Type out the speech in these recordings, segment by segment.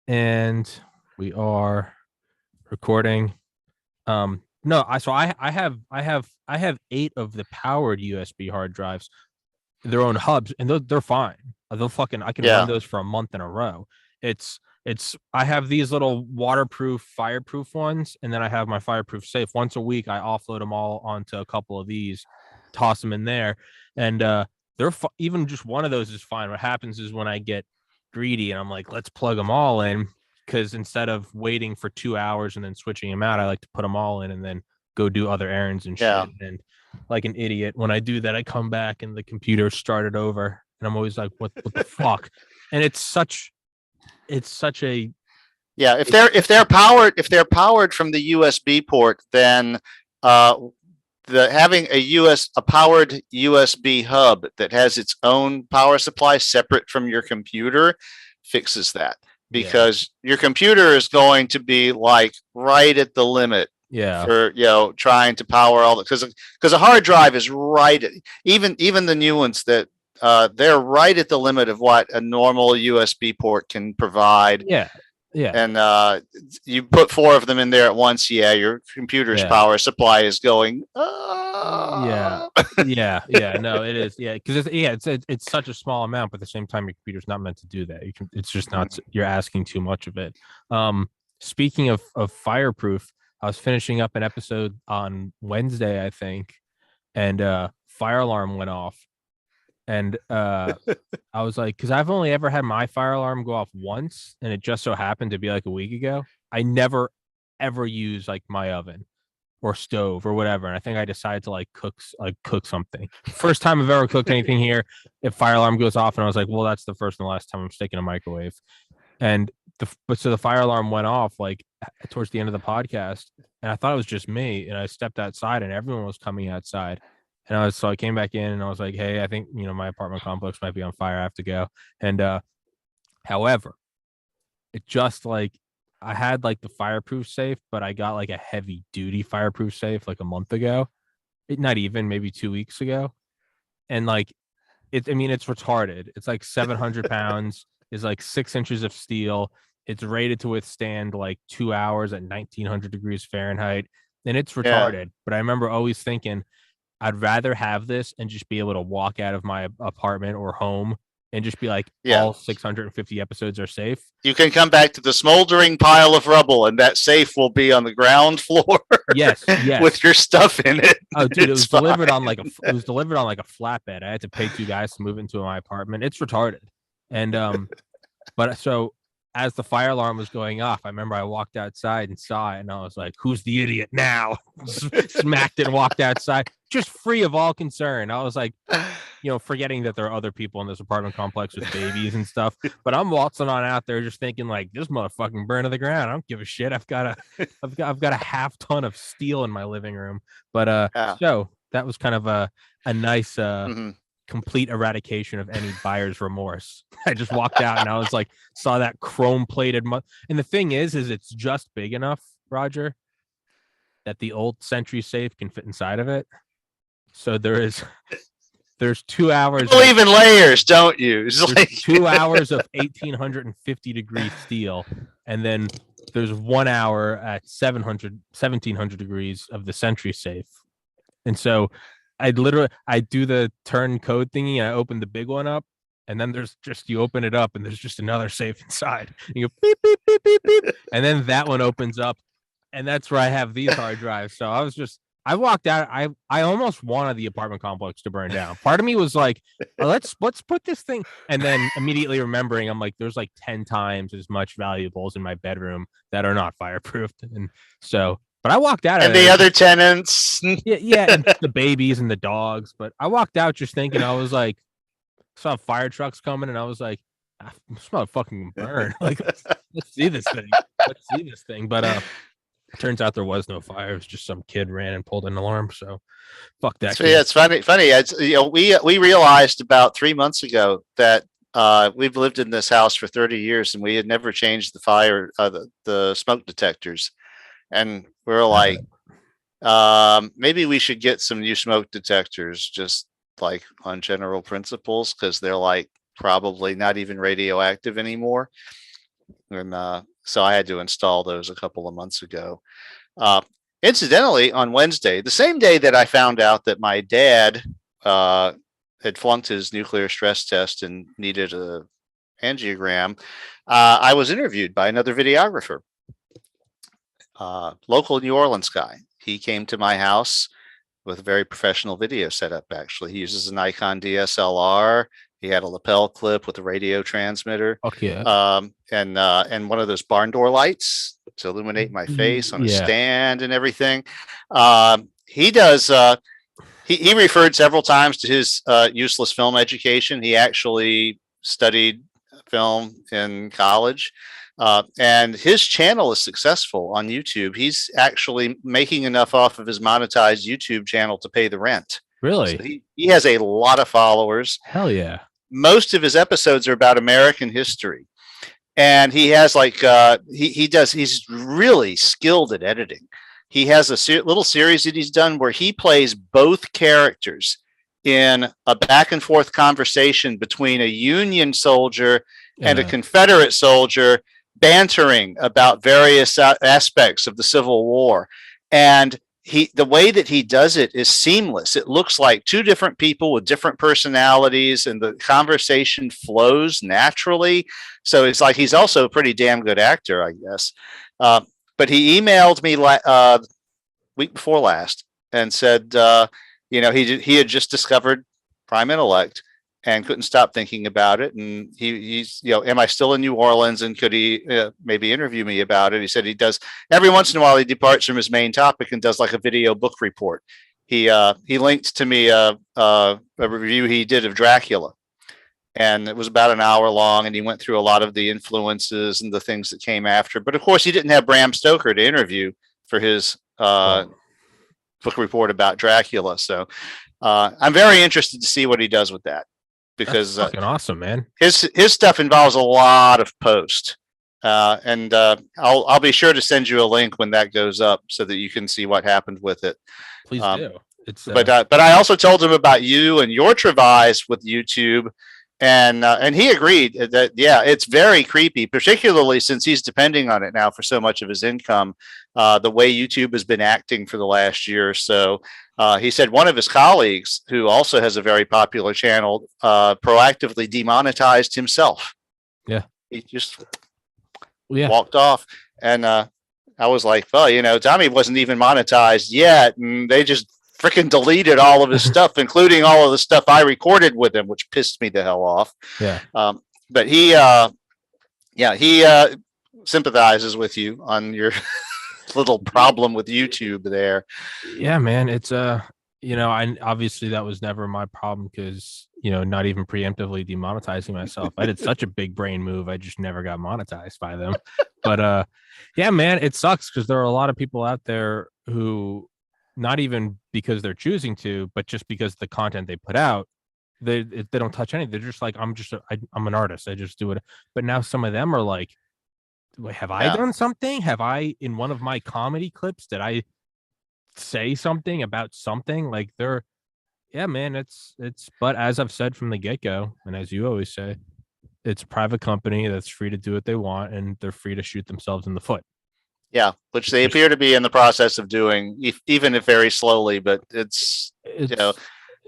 And we are recording. No, I have 8 of the powered USB hard drives, their own hubs, and they're fine. They'll fucking I can run Yeah. those for a month in a row. It's I have these little waterproof, fireproof ones, and then I have my fireproof safe. Once a week, I offload them all onto a couple of these, toss them in there, and they're even just one of those is fine. What happens is when I get greedy and I'm like, let's plug them all in, because instead of waiting for 2 hours and then switching them out, I like to put them all in and then go do other errands and Yeah. shit. And like an idiot, when I do that, I come back and the computer started over, and I'm always like, what the fuck? And it's such a Yeah. If they're powered from the USB port, then uh, having a powered USB hub that has its own power supply separate from your computer fixes that, yeah, because your computer is going to be like right at the limit yeah, for trying to power all the, because a hard drive is right at, even the new ones that they're right at the limit of what a normal USB port can provide. yeah, yeah, And you put 4 of them in there at once, yeah, your computer's yeah, power supply is going yeah, yeah. No, it is, yeah, because it's such a small amount, but at the same time, your computer's not meant to do that. It's just not. You're asking too much of it. Um, Speaking of fireproof, I was finishing up an episode on Wednesday, I think, and fire alarm went off, and I was like, because I've only ever had my fire alarm go off once, and it just so happened to be like a week ago. I never ever use like my oven or stove or whatever, and I think I decided to cook something. First time I've ever cooked anything here. If fire alarm goes off, and I was like, well, that's the first and last time I'm sticking a microwave. And so the fire alarm went off like towards the end of the podcast, and I thought it was just me. And I stepped outside, and everyone was coming outside. And I came back in, and I was like, hey, I think my apartment complex might be on fire. I have to go. And however, it just like I had like the fireproof safe, but I got like a heavy duty fireproof safe like a month ago. Not even, maybe 2 weeks ago. And like I mean, it's retarded. It's like 700 pounds, is like 6 inches of steel. It's rated to withstand like 2 hours at 1900 degrees Fahrenheit. And it's yeah. retarded. But I remember always thinking, I'd rather have this and just be able to walk out of my apartment or home and just be like, Yeah. all 650 episodes are safe. You can come back to the smoldering pile of rubble, and that safe will be on the ground floor Yes, yes. with your stuff in it. Oh, dude, it It's was fine. delivered on like a flatbed. I had to pay 2 guys to move into my apartment. It's retarded. And but so as the fire alarm was going off, I remember I walked outside and saw it, and I was like, "Who's the idiot now?" Smacked it and walked outside, just free of all concern. I was like, forgetting that there are other people in this apartment complex with babies and stuff. But I'm waltzing on out there, just thinking like, this motherfucking burn to the ground. I don't give a shit. I've got a half ton of steel in my living room. But Yeah. so that was kind of a nice Mhm. complete eradication of any buyer's remorse. I just walked out and I was like, saw that chrome plated and the thing is it's just big enough, Roger, that the old Sentry safe can fit inside of it. So there's 2 hours. You believe in layers, don't you? It's like 2 hours of 1850 degree steel, and then there's 1 hour at 1700 degrees of the Sentry safe. And so I do the turn code thingy, and I open the big one up, and then you open it up and there's just another safe inside. And you go beep beep beep beep beep, and then that one opens up, and that's where I have these hard drives. So I walked out. I almost wanted the apartment complex to burn down. Part of me was like, let's put this thing, and then immediately remembering, I'm like, there's like 10 times as much valuables in my bedroom that are not fireproofed, and so. But I walked out of and there. the other tenants. Yeah, and the babies and the dogs. But I walked out just thinking, I was like, saw fire trucks coming, and I was like, this motherfucking burn. Like, let's see this thing. Let's see this thing. But turns out there was no fire. It was just some kid ran and pulled an alarm. So fuck that. So yeah, it's funny. It's, we realized about 3 months ago that we've lived in this house for 30 years and we had never changed the smoke detectors, and we are like, maybe we should get some new smoke detectors, just like on general principles, because they're like probably not even radioactive anymore. And so I had to install those a couple of months ago. Uh, Incidentally, on Wednesday, the same day that I found out that my dad had flunked his nuclear stress test and needed a angiogram, I was interviewed by another videographer, local New Orleans guy. He came to my house with a very professional video setup. Actually, he uses a Nikon DSLR. He had a lapel clip with a radio transmitter, Okay. And one of those barn door lights to illuminate my face on a Yeah. stand and everything. He does. He referred several times to his useless film education. He actually studied film in college. And his channel is successful on YouTube. He's actually making enough off of his monetized YouTube channel to pay the rent. Really? So he has a lot of followers. Hell yeah. Most of his episodes are about American history. And he has he's really skilled at editing. He has a little series that he's done where he plays both characters in a back and forth conversation between a Union soldier and a Confederate soldier, bantering about various aspects of the Civil War. And the way that he does it is seamless. It looks like two different people with different personalities, and the conversation flows naturally. So it's like he's also a pretty damn good actor, I guess. But he emailed me week before last and said, he had just discovered Prime Intellect and couldn't stop thinking about it. And he's, am I still in New Orleans, and could he maybe interview me about it? He said he does every once in a while. He departs from his main topic and does like a video book report. He linked to me a review he did of Dracula, and it was about an hour long, and he went through a lot of the influences and the things that came after. But of course, he didn't have Bram Stoker to interview for his book report about Dracula. So I'm very interested to see what he does with that, because that's fucking awesome, man. His stuff involves a lot of post, and I'll be sure to send you a link when that goes up so that you can see what happened with it. Please do. It's but I also told him about you and your travails with YouTube, and he agreed that it's very creepy, particularly since he's depending on it now for so much of his income. The way YouTube has been acting for the last year or so. He said one of his colleagues, who also has a very popular channel, proactively demonetized himself. Yeah. He just walked off. And I was like, well, Tommy wasn't even monetized yet. And they just freaking deleted all of his stuff, including all of the stuff I recorded with him, which pissed me the hell off. Yeah. But he sympathizes with you on your little problem with YouTube there. Yeah, man. It's I obviously that was never my problem, because not even preemptively demonetizing myself. I did such a big brain move. I just never got monetized by them. But yeah, man, it sucks, because there are a lot of people out there who, not even because they're choosing to, but just because the content they put out, they don't touch anything. They're just like, I'm an artist. I just do it. But now some of them are like, have I done something? Have I, in one of my comedy clips, did I say something about something? Like man, it's, but as I've said from the get-go, and as you always say, it's a private company that's free to do what they want, and they're free to shoot themselves in the foot. Yeah, which they appear to be in the process of doing, even if very slowly. But it's they're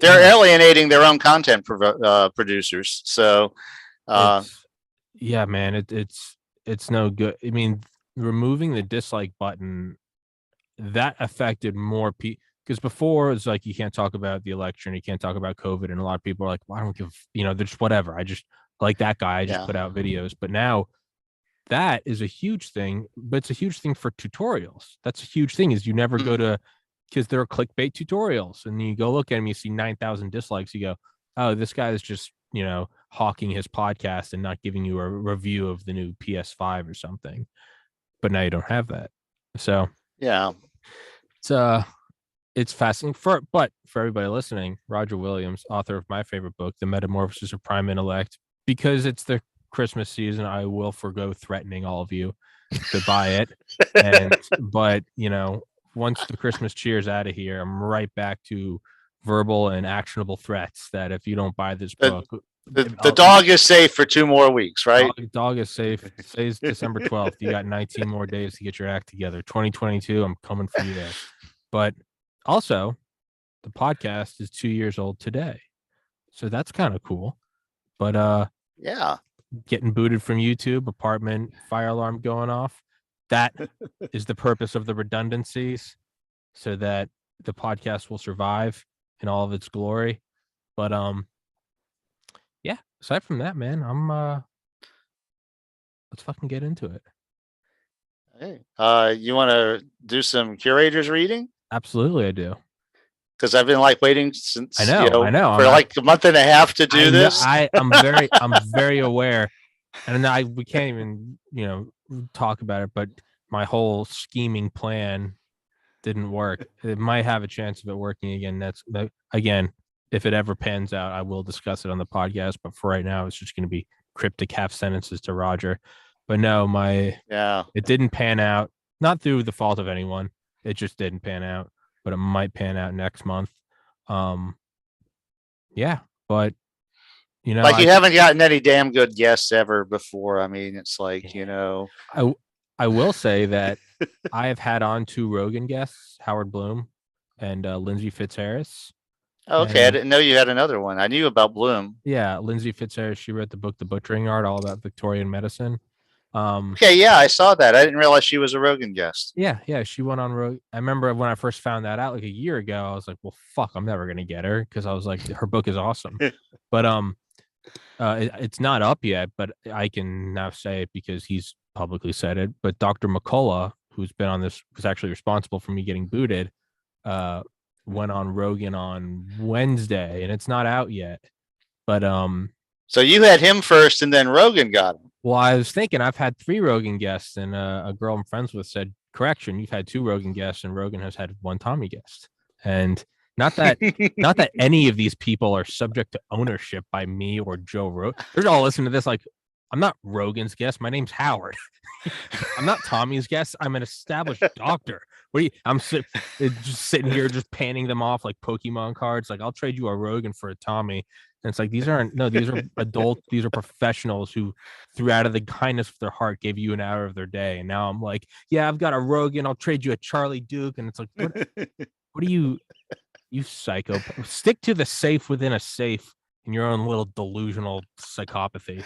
alienating their own content producers. So, yeah, man, it's no good. I mean, removing the dislike button, that affected more people, because before it's like you can't talk about the election, you can't talk about COVID, and a lot of people are like, well, I don't give, they're just whatever. I just like that guy. I just put out videos. But now, that is a huge thing, but it's a huge thing for tutorials. That's a huge thing, is you never go to, because there are clickbait tutorials, and you go look at them, you see 9,000 dislikes. You go, oh, this guy is just, hawking his podcast and not giving you a review of the new PS5 or something. But now you don't have that. So yeah, it's fascinating. But for everybody listening, Roger Williams, author of my favorite book, The Metamorphosis of Prime Intellect, because it's the Christmas season, I will forgo threatening all of you to buy it. But once the Christmas cheer's out of here, I'm right back to verbal and actionable threats that if you don't buy this book, The dog is safe for 2 more weeks, right? Dog is safe. Says December 12th. You got 19 more days to get your act together. 2022, I'm coming for you there. But also, the podcast is 2 years old today. So that's kind of cool. But yeah, getting booted from YouTube, apartment fire alarm going off. That is the purpose of the redundancies, so that the podcast will survive in all of its glory. But yeah, aside from that, man, let's fucking get into it. Hey, you want to do some Curators reading? Absolutely, I do. Because I've been like waiting since I know for like a month and a half to do this. I'm very aware, and we can't even talk about it. But my whole scheming plan didn't work. It might have a chance of it working again. Again, if it ever pans out, I will discuss it on the podcast. But for right now, it's just going to be cryptic half sentences to Roger. But no, it didn't pan out. Not through the fault of anyone. It just didn't pan out. But it might pan out next month. Yeah, but like you haven't gotten any damn good guests ever before. I mean, it's like, I will say that I have had on 2 Rogan guests, Howard Bloom and Lindsay Fitzharris. Okay, I didn't know you had another one. I knew about Bloom. Yeah, Lindsay Fitzharris, she wrote the book The Butchering Art, all about Victorian medicine. Okay, yeah, I saw that. I didn't realize she was a Rogan guest. Yeah, she went on Rogan. I remember when I first found that out like a year ago, I was like, well, fuck, I'm never gonna get her, because I was like, her book is awesome. But it's not up yet, but I can now say it because he's publicly said it. But Dr. McCullough, who's been on this, was actually responsible for me getting booted, went on Rogan on Wednesday, and it's not out yet. But so you had him first, and then Rogan got him. Well, I was thinking I've had 3 Rogan guests, and a girl I'm friends with said, correction, you've had 2 Rogan guests, and Rogan has had 1 Tommy guest. And not that any of these people are subject to ownership by me or Joe Rogan. They're all listening to this like, I'm not Rogan's guest. My name's Howard. I'm not Tommy's guest. I'm an established doctor. I'm just sitting here just panning them off like Pokemon cards. Like, I'll trade you a Rogan for a Tommy. And it's like, these are adults. These are professionals who, through out of the kindness of their heart, gave you an hour of their day. And now I'm like, yeah, I've got a Rogan. I'll trade you a Charlie Duke. And it's like, what are you psycho? Stick to the safe within a safe in your own little delusional psychopathy.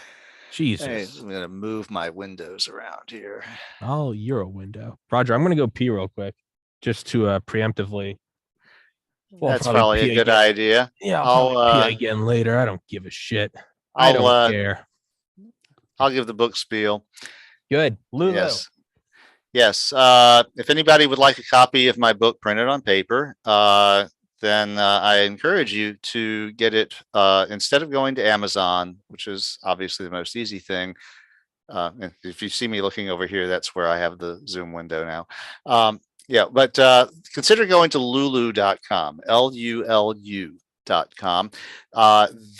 Jesus. Hey, I'm going to move my windows around here. Oh, you're a window. Roger, I'm going to go pee real quick just to preemptively. That's probably a good idea. Yeah, I'll pee again later. I don't give a shit. I don't care. I'll give the book spiel. Good. Lulu. Yes. If anybody would like a copy of my book printed on paper, then I encourage you to get it instead of going to Amazon, which is obviously the most easy thing. If you see me looking over here, that's where I have the Zoom window now. But consider going to lulu.com, LULU.com.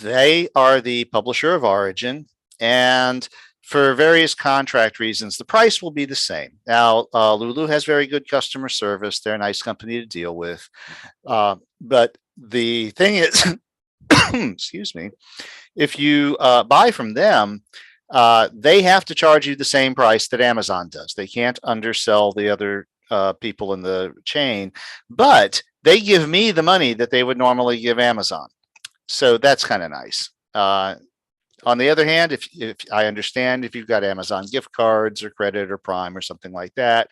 They are the publisher of Origin, and for various contract reasons, the price will be the same. Now, Lulu has very good customer service. They're a nice company to deal with. But the thing is, excuse me, if you buy from them, they have to charge you the same price that Amazon does. They can't undersell the other people in the chain, but they give me the money that they would normally give Amazon. So that's kind of nice. On the other hand, if I understand, if you've got Amazon gift cards or credit or Prime or something like that,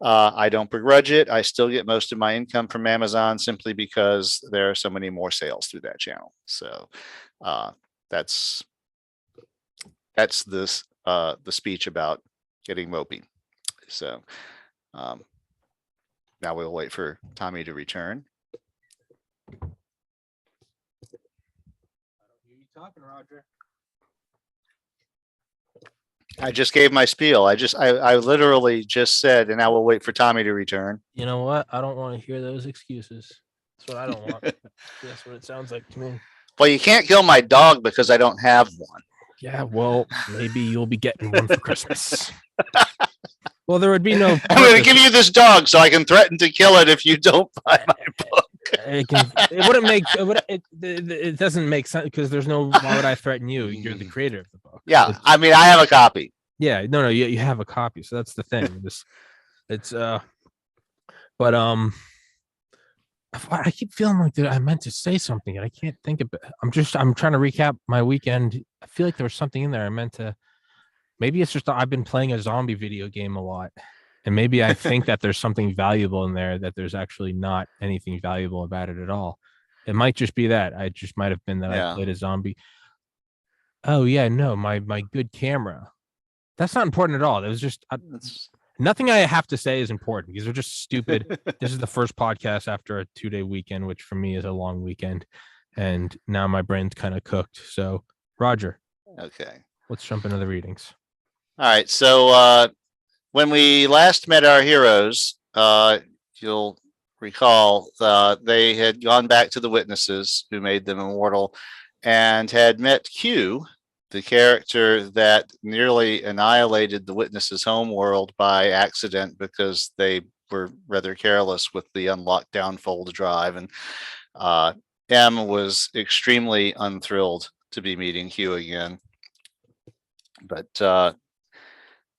I don't begrudge it. I still get most of my income from Amazon simply because there are so many more sales through that channel. So that's this the speech about getting mopey. So now we'll wait for Tommy to return. I don't hear you talking, Roger. I just gave my spiel. I literally just said, and now we'll wait for Tommy to return. You know what? I don't want to hear those excuses. That's what I don't want. That's what it sounds like to me. Well, you can't kill my dog because I don't have one. Yeah, well, maybe you'll be getting one for Christmas. Well, there would be no. I'm going to give you this dog so I can threaten to kill it if you don't buy my book. It wouldn't make it doesn't make sense because there's no why would I threaten you? You're the creator of the book. Yeah, I mean, I have a copy. Yeah, no, you have a copy, so that's the thing. It's but I keep feeling like that I meant to say something and I can't think of it. I'm trying to recap my weekend. I feel like there was something in there I meant to. Maybe it's just I've been playing a zombie video game a lot, and maybe I think that there's something valuable in there that there's actually not anything valuable about it at all. It might just be that I just might have been that I played a zombie. Oh yeah, no, my good camera. That's not important at all. It was just nothing I have to say is important. These are just stupid. This is the first podcast after a 2-day weekend, which for me is a long weekend, and now my brain's kind of cooked. So, Roger. Okay. Let's jump into the readings. All right. So when we last met our heroes, you'll recall they had gone back to the witnesses who made them immortal and had met Q, the character that nearly annihilated the witnesses' homeworld by accident because they were rather careless with the unlocked downfold drive. And M was extremely unthrilled to be meeting Q again. But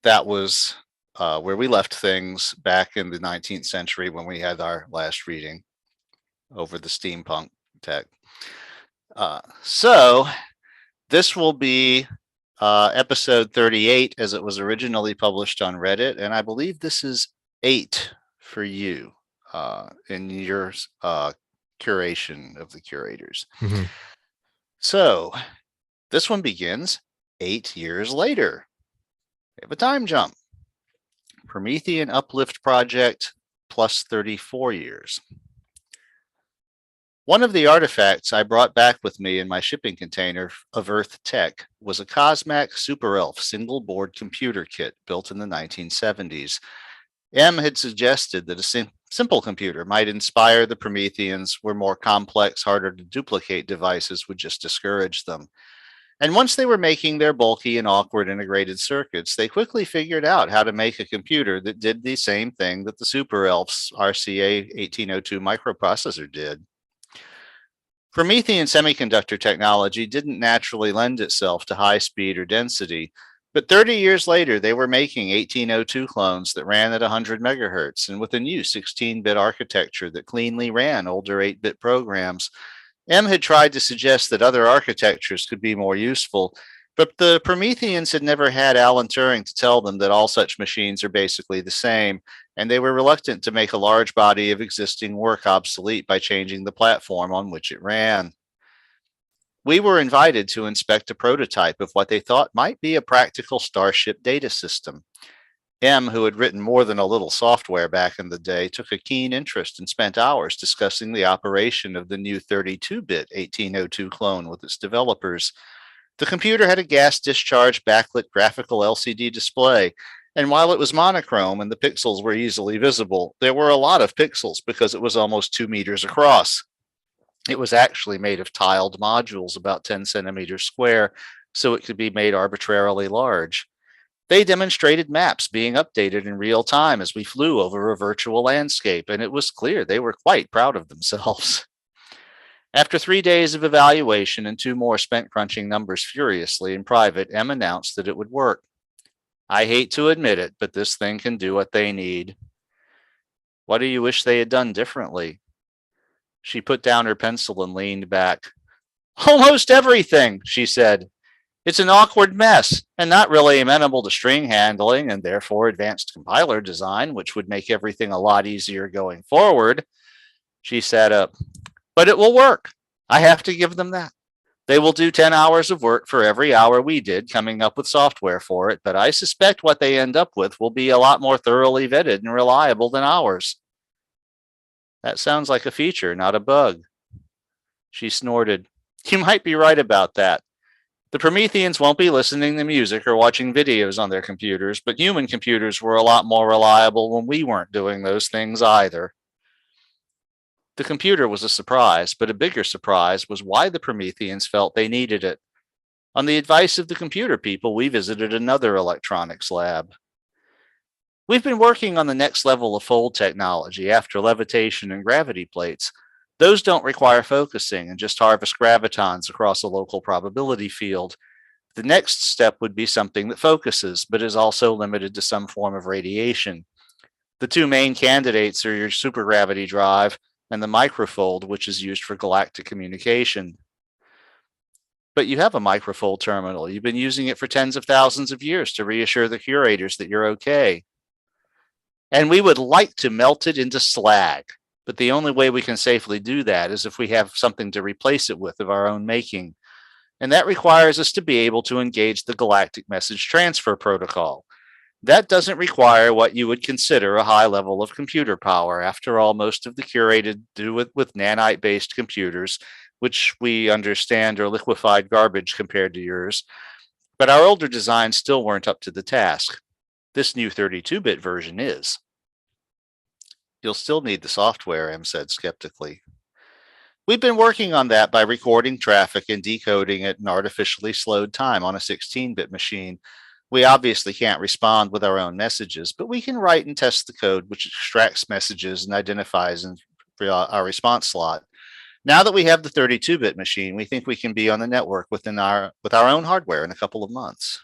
that was where we left things back in the 19th century when we had our last reading over the steampunk tech. So this will be episode 38 as it was originally published on Reddit. And I believe this is 8 for you in your curation of the curators. Mm-hmm. So this one begins 8 years later. We have a time jump. Promethean Uplift Project plus 34 years. One of the artifacts I brought back with me in my shipping container of Earth Tech was a Cosmac Super Elf single board computer kit built in the 1970s. M had suggested that a simple computer might inspire the Prometheans, where more complex, harder to duplicate devices would just discourage them. And once they were making their bulky and awkward integrated circuits, they quickly figured out how to make a computer that did the same thing that the Super Elf's RCA 1802 microprocessor did. Promethean semiconductor technology didn't naturally lend itself to high speed or density, but 30 years later, they were making 1802 clones that ran at 100 megahertz and with a new 16-bit architecture that cleanly ran older 8-bit programs. M had tried to suggest that other architectures could be more useful, but the Prometheans had never had Alan Turing to tell them that all such machines are basically the same, and they were reluctant to make a large body of existing work obsolete by changing the platform on which it ran. We were invited to inspect a prototype of what they thought might be a practical Starship data system. M, who had written more than a little software back in the day, took a keen interest and spent hours discussing the operation of the new 32-bit 1802 clone with its developers. The computer had a gas discharge backlit graphical LCD display, and while it was monochrome and the pixels were easily visible, there were a lot of pixels because it was almost 2 meters across. It was actually made of tiled modules about 10 centimeters square, so it could be made arbitrarily large. They demonstrated maps being updated in real time as we flew over a virtual landscape, and it was clear they were quite proud of themselves. After 3 days of evaluation and 2 more spent crunching numbers furiously in private, M announced that it would work. I hate to admit it, but this thing can do what they need. What do you wish they had done differently? She put down her pencil and leaned back. Almost everything, she said. It's an awkward mess, and not really amenable to string handling and therefore advanced compiler design, which would make everything a lot easier going forward. She sat up. But it will work. I have to give them that. They will do 10 hours of work for every hour we did coming up with software for it, but I suspect what they end up with will be a lot more thoroughly vetted and reliable than ours. That sounds like a feature, not a bug. She snorted. You might be right about that. The Prometheans won't be listening to music or watching videos on their computers, but human computers were a lot more reliable when we weren't doing those things either. The computer was a surprise, but a bigger surprise was why the Prometheans felt they needed it. On the advice of the computer people, we visited another electronics lab. We've been working on the next level of fold technology after levitation and gravity plates. Those don't require focusing and just harvest gravitons across a local probability field. The next step would be something that focuses, but is also limited to some form of radiation. The two main candidates are your supergravity drive and the microfold, which is used for galactic communication. But you have a microfold terminal. You've been using it for tens of thousands of years to reassure the curators that you're okay. And we would like to melt it into slag, but the only way we can safely do that is if we have something to replace it with of our own making. And that requires us to be able to engage the Galactic Message Transfer Protocol. That doesn't require what you would consider a high level of computer power. After all, most of the curated do it with nanite-based computers, which we understand are liquefied garbage compared to yours. But our older designs still weren't up to the task. This new 32-bit version is. You'll still need the software, M said skeptically. We've been working on that by recording traffic and decoding it in artificially slowed time on a 16-bit machine. We obviously can't respond with our own messages, but we can write and test the code which extracts messages and identifies our response slot. Now that we have the 32-bit machine, we think we can be on the network with our own hardware in a couple of months.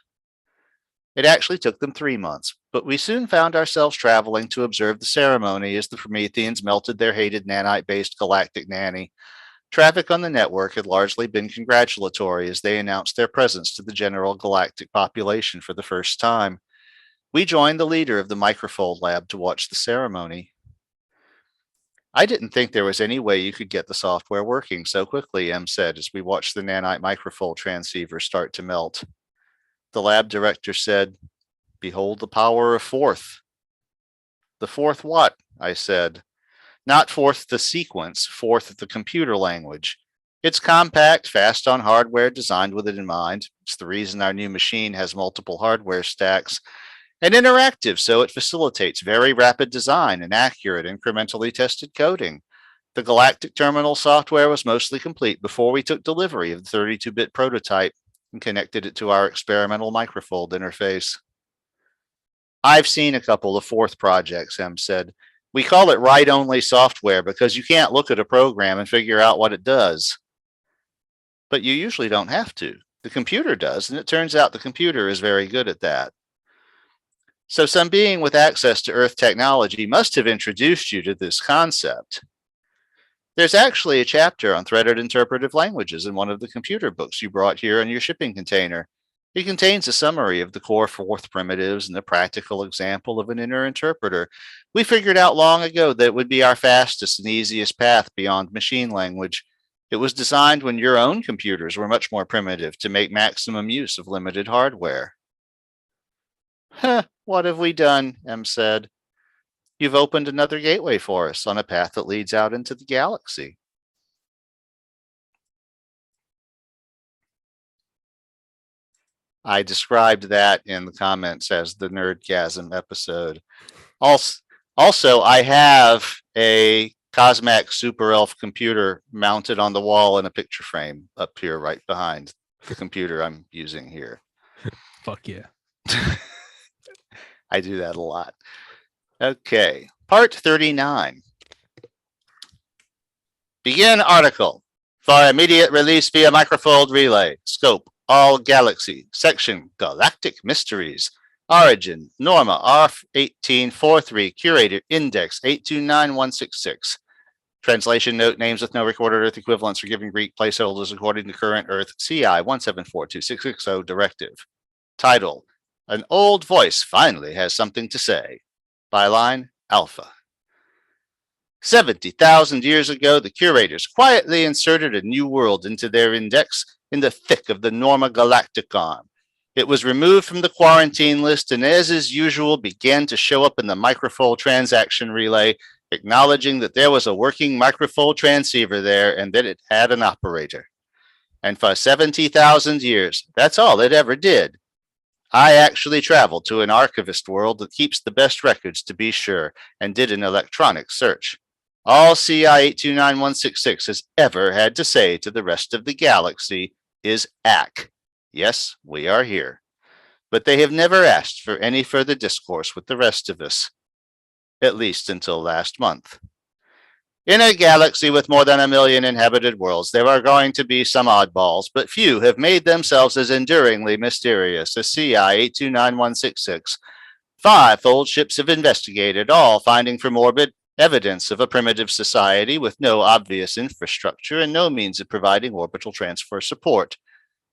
It actually took them 3 months, but we soon found ourselves traveling to observe the ceremony as the Prometheans melted their hated nanite-based galactic nanny. Traffic on the network had largely been congratulatory as they announced their presence to the general galactic population for the first time. We joined the leader of the Microfold lab to watch the ceremony. I didn't think there was any way you could get the software working so quickly, M said as we watched the nanite microfold transceiver start to melt. The lab director said, "Behold the power of fourth." "The fourth what?" I said. "Not fourth the sequence, fourth the computer language. It's compact, fast on hardware, designed with it in mind. It's the reason our new machine has multiple hardware stacks. And interactive, so it facilitates very rapid design and accurate, incrementally tested coding. The Galactic Terminal software was mostly complete before we took delivery of the 32-bit prototype and connected it to our experimental microfold interface." "I've seen a couple of fourth projects," M said. "We call it write-only software because you can't look at a program and figure out what it does." "But you usually don't have to. The computer does, and it turns out the computer is very good at that." "So some being with access to Earth technology must have introduced you to this concept." "There's actually a chapter on threaded interpretive languages in one of the computer books you brought here in your shipping container. It contains a summary of the core fourth primitives and a practical example of an inner interpreter. We figured out long ago that it would be our fastest and easiest path beyond machine language. It was designed when your own computers were much more primitive to make maximum use of limited hardware." "Huh, what have we done?" M said. "You've opened another gateway for us on a path that leads out into the galaxy." I described that in the comments as the Nerdgasm episode. Also, I have a Cosmac Super Elf computer mounted on the wall in a picture frame up here right behind the computer I'm using here. Fuck yeah. I do that a lot. Okay, part 39. Begin article. For immediate release via microfold relay. Scope, all galaxy. Section, galactic mysteries. Origin, Norma R1843, Curator, Index 829166. Translation note, names with no recorded Earth equivalents are given Greek placeholders according to current Earth CI 1742660 directive. Title, An Old Voice Finally Has Something to Say. Byline, Alpha. 70,000 years ago, the Curators quietly inserted a new world into their index in the thick of the Norma Galacticon. It was removed from the quarantine list and, as is usual, began to show up in the microfold transaction relay, acknowledging that there was a working microfold transceiver there and that it had an operator. And for 70,000 years, that's all it ever did. I actually traveled to an archivist world that keeps the best records, to be sure, and did an electronic search. All CI 829166 has ever had to say to the rest of the galaxy is ACK. Yes, we are here. But they have never asked for any further discourse with the rest of us, at least until last month. In a galaxy with more than 1 million inhabited worlds, there are going to be some oddballs, but few have made themselves as enduringly mysterious as CI 829166. 5 old ships have investigated, all finding from orbit evidence of a primitive society with no obvious infrastructure and no means of providing orbital transfer support.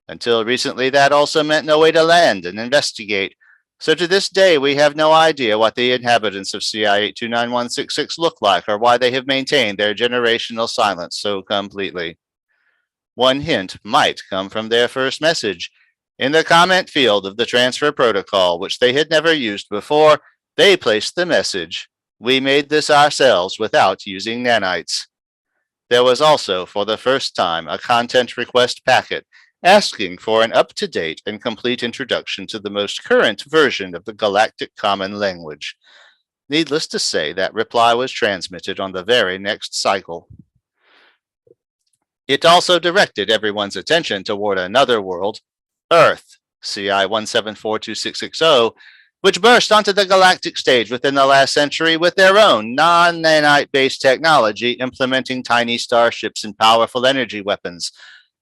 Until recently, that also meant no way to land and investigate. So to this day, we have no idea what the inhabitants of CI 829166 look like or why they have maintained their generational silence so completely. One hint might come from their first message. In the comment field of the transfer protocol, which they had never used before, they placed the message, "We made this ourselves without using nanites." There was also, for the first time, a content request packet asking for an up-to-date and complete introduction to the most current version of the Galactic Common Language. Needless to say, that reply was transmitted on the very next cycle. It also directed everyone's attention toward another world, Earth, CI 1742660, which burst onto the galactic stage within the last century with their own non-nanite-based technology implementing tiny starships and powerful energy weapons.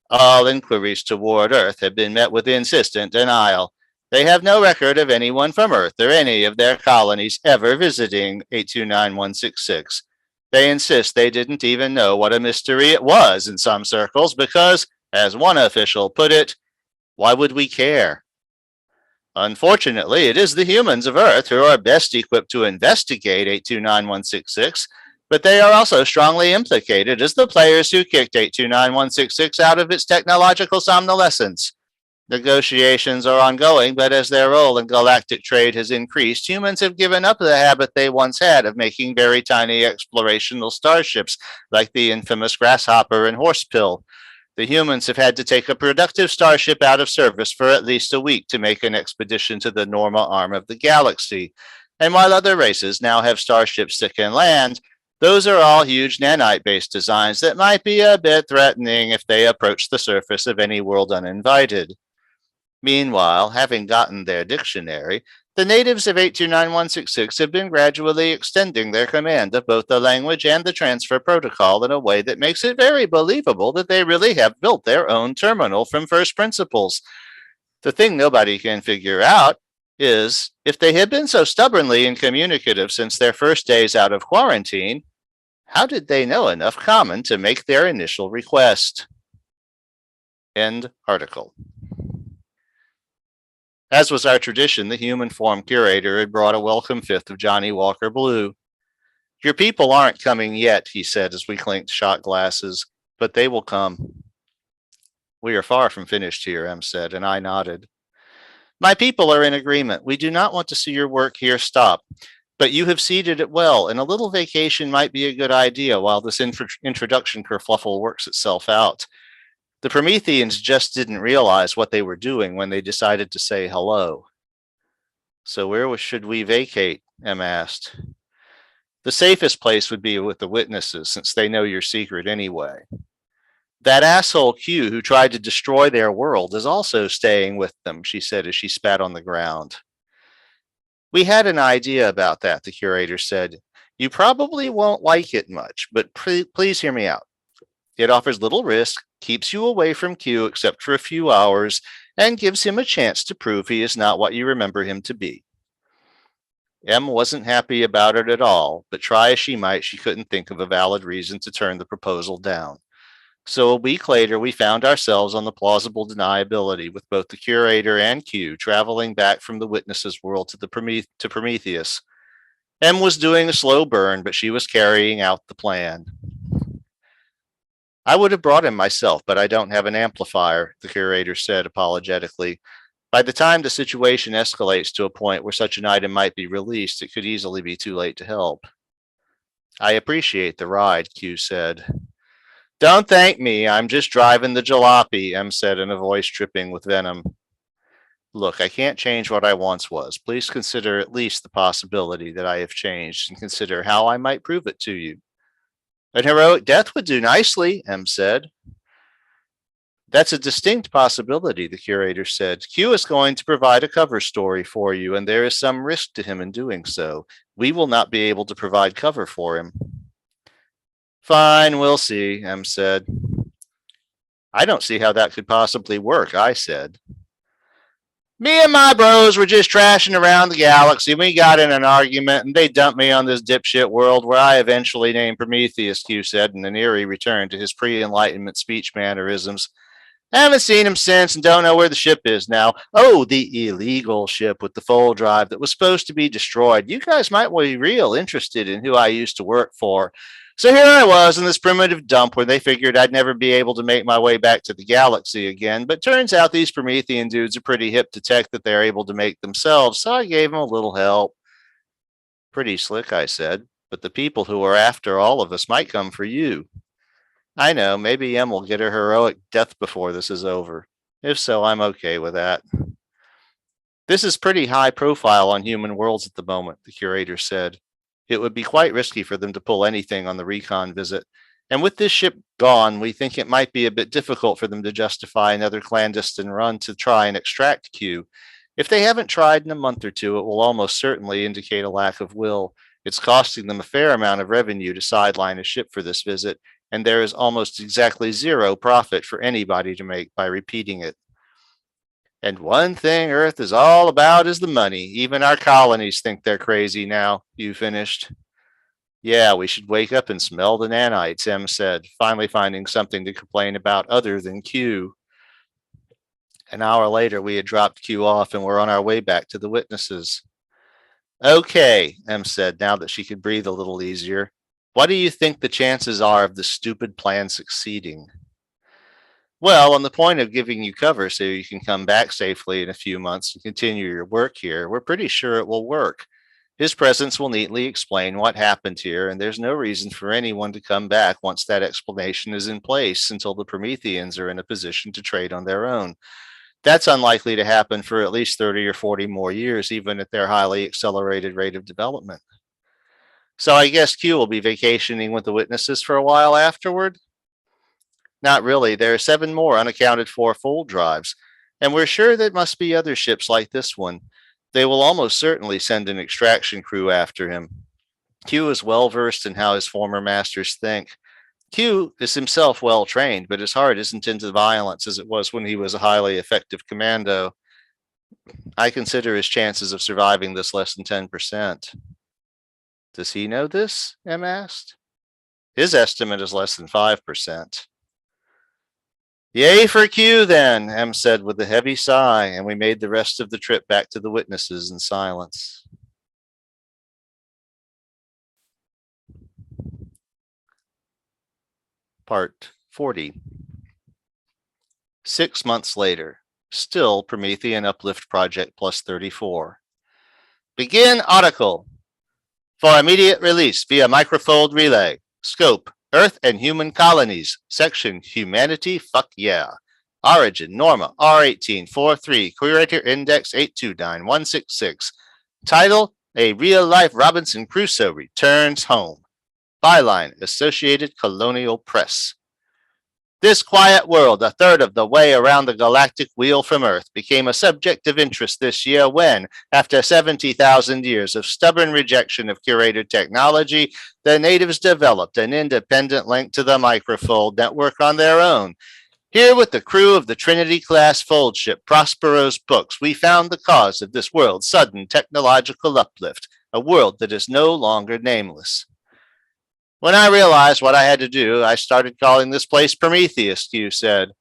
All inquiries toward Earth have been met with insistent denial. They have no record of anyone from Earth or any of their colonies ever visiting 829166. They insist they didn't even know what a mystery it was in some circles because, as one official put it, why would we care? Unfortunately, it is the humans of Earth who are best equipped to investigate 829166, but they are also strongly implicated as the players who kicked 829166 out of its technological somnolescence. Negotiations are ongoing, but as their role in galactic trade has increased, humans have given up the habit they once had of making very tiny explorational starships like the infamous Grasshopper and Horsepill. The humans have had to take a productive starship out of service for at least a week to make an expedition to the normal arm of the galaxy. And while other races now have starships that can land, those are all huge nanite-based designs that might be a bit threatening if they approach the surface of any world uninvited. Meanwhile, having gotten their dictionary, the natives of 829166 have been gradually extending their command of both the language and the transfer protocol in a way that makes it very believable that they really have built their own terminal from first principles. The thing nobody can figure out is, if they had been so stubbornly incommunicative since their first days out of quarantine, how did they know enough common to make their initial request? End article. As was our tradition, the human form curator had brought a welcome fifth of Johnny Walker Blue. "Your people aren't coming yet," he said as we clinked shot glasses, "but they will come." "We are far from finished here," Em said, and I nodded. "My people are in agreement. We do not want to see your work here stop, but you have seeded it well, and a little vacation might be a good idea while this introduction kerfluffle works itself out. The Prometheans just didn't realize what they were doing when they decided to say hello." "So where should we vacate?" Em asked. "The safest place would be with the witnesses, since they know your secret anyway. That asshole Q who tried to destroy their world is also staying with them," she said as she spat on the ground. "We had an idea about that," the curator said. "You probably won't like it much, but please hear me out. It offers little risk, keeps you away from Q except for a few hours, and gives him a chance to prove he is not what you remember him to be." Em wasn't happy about it at all, but try as she might, she couldn't think of a valid reason to turn the proposal down. So a week later, we found ourselves on the plausible deniability with both the curator and Q traveling back from the witnesses' world to Prometheus. Em was doing a slow burn, but she was carrying out the plan. "I would have brought him myself, but I don't have an amplifier," the curator said apologetically. "By the time the situation escalates to a point where such an item might be released, it could easily be too late to help." "I appreciate the ride," Q said. "Don't thank me, I'm just driving the jalopy," Em said in a voice dripping with venom. "Look, I can't change what I once was. Please consider at least the possibility that I have changed and consider how I might prove it to you." "An heroic death would do nicely," Em said. "That's a distinct possibility," the curator said. "Q is going to provide a cover story for you, and there is some risk to him in doing so. We will not be able to provide cover for him." Fine, we'll see, M said. I don't see how that could possibly work, I said. Me and my bros were just trashing around the galaxy. We got in an argument, and they dumped me on this dipshit world where I eventually named Prometheus, Q said in an eerie return to his pre-Enlightenment speech mannerisms. I haven't seen him since and don't know where the ship is now. Oh, the illegal ship with the full drive that was supposed to be destroyed. You guys might be real interested in who I used to work for. So here I was in this primitive dump where they figured I'd never be able to make my way back to the galaxy again. But turns out these Promethean dudes are pretty hip to tech that they're able to make themselves, so I gave them a little help. Pretty slick, I said. But the people who are after all of us might come for you. I know, maybe Em will get her heroic death before this is over. If so, I'm okay with that. This is pretty high profile on human worlds at the moment, the curator said. It would be quite risky for them to pull anything on the recon visit. And with this ship gone, we think it might be a bit difficult for them to justify another clandestine run to try and extract Q. If they haven't tried in a month or two, it will almost certainly indicate a lack of will. It's costing them a fair amount of revenue to sideline a ship for this visit, and there is almost exactly zero profit for anybody to make by repeating it. And one thing Earth is all about is the money. Even our colonies think they're crazy now, you finished. Yeah, we should wake up and smell the nanites, M said, finally finding something to complain about other than Q. An hour later, we had dropped Q off and were on our way back to the witnesses. Okay, M said, now that she could breathe a little easier. What do you think the chances are of the stupid plan succeeding? Well, on the point of giving you cover so you can come back safely in a few months and continue your work here, we're pretty sure it will work. His presence will neatly explain what happened here, and there's no reason for anyone to come back once that explanation is in place until the Prometheans are in a position to trade on their own. That's unlikely to happen for at least 30 or 40 more years, even at their highly accelerated rate of development. So I guess Q will be vacationing with the witnesses for a while afterward? Not really. There are 7 more unaccounted for full drives, and we're sure there must be other ships like this one. They will almost certainly send an extraction crew after him. Q is well versed in how his former masters think. Q is himself well trained, but his heart isn't into violence as it was when he was a highly effective commando. I consider his chances of surviving this less than 10%. Does he know this? M asked. His estimate is less than 5%. Yay for Q then, M said with a heavy sigh, and we made the rest of the trip back to the witnesses in silence. Part 40. 6 months later, still Promethean Uplift Project plus 34. Begin article. For immediate release via microfold relay. Scope, Earth and Human Colonies. Section, Humanity, fuck yeah. Origin, Norma, R1843, Curator Index 829166. Title, A Real-Life Robinson Crusoe Returns Home. Byline, Associated Colonial Press. This quiet world, a third of the way around the galactic wheel from Earth, became a subject of interest this year when, after 70,000 years of stubborn rejection of curated technology, the natives developed an independent link to the microfold network on their own. Here with the crew of the Trinity-class fold ship Prospero's books, we found the cause of this world's sudden technological uplift, a world that is no longer nameless. When I realized what I had to do, I started calling this place Prometheus, Q said.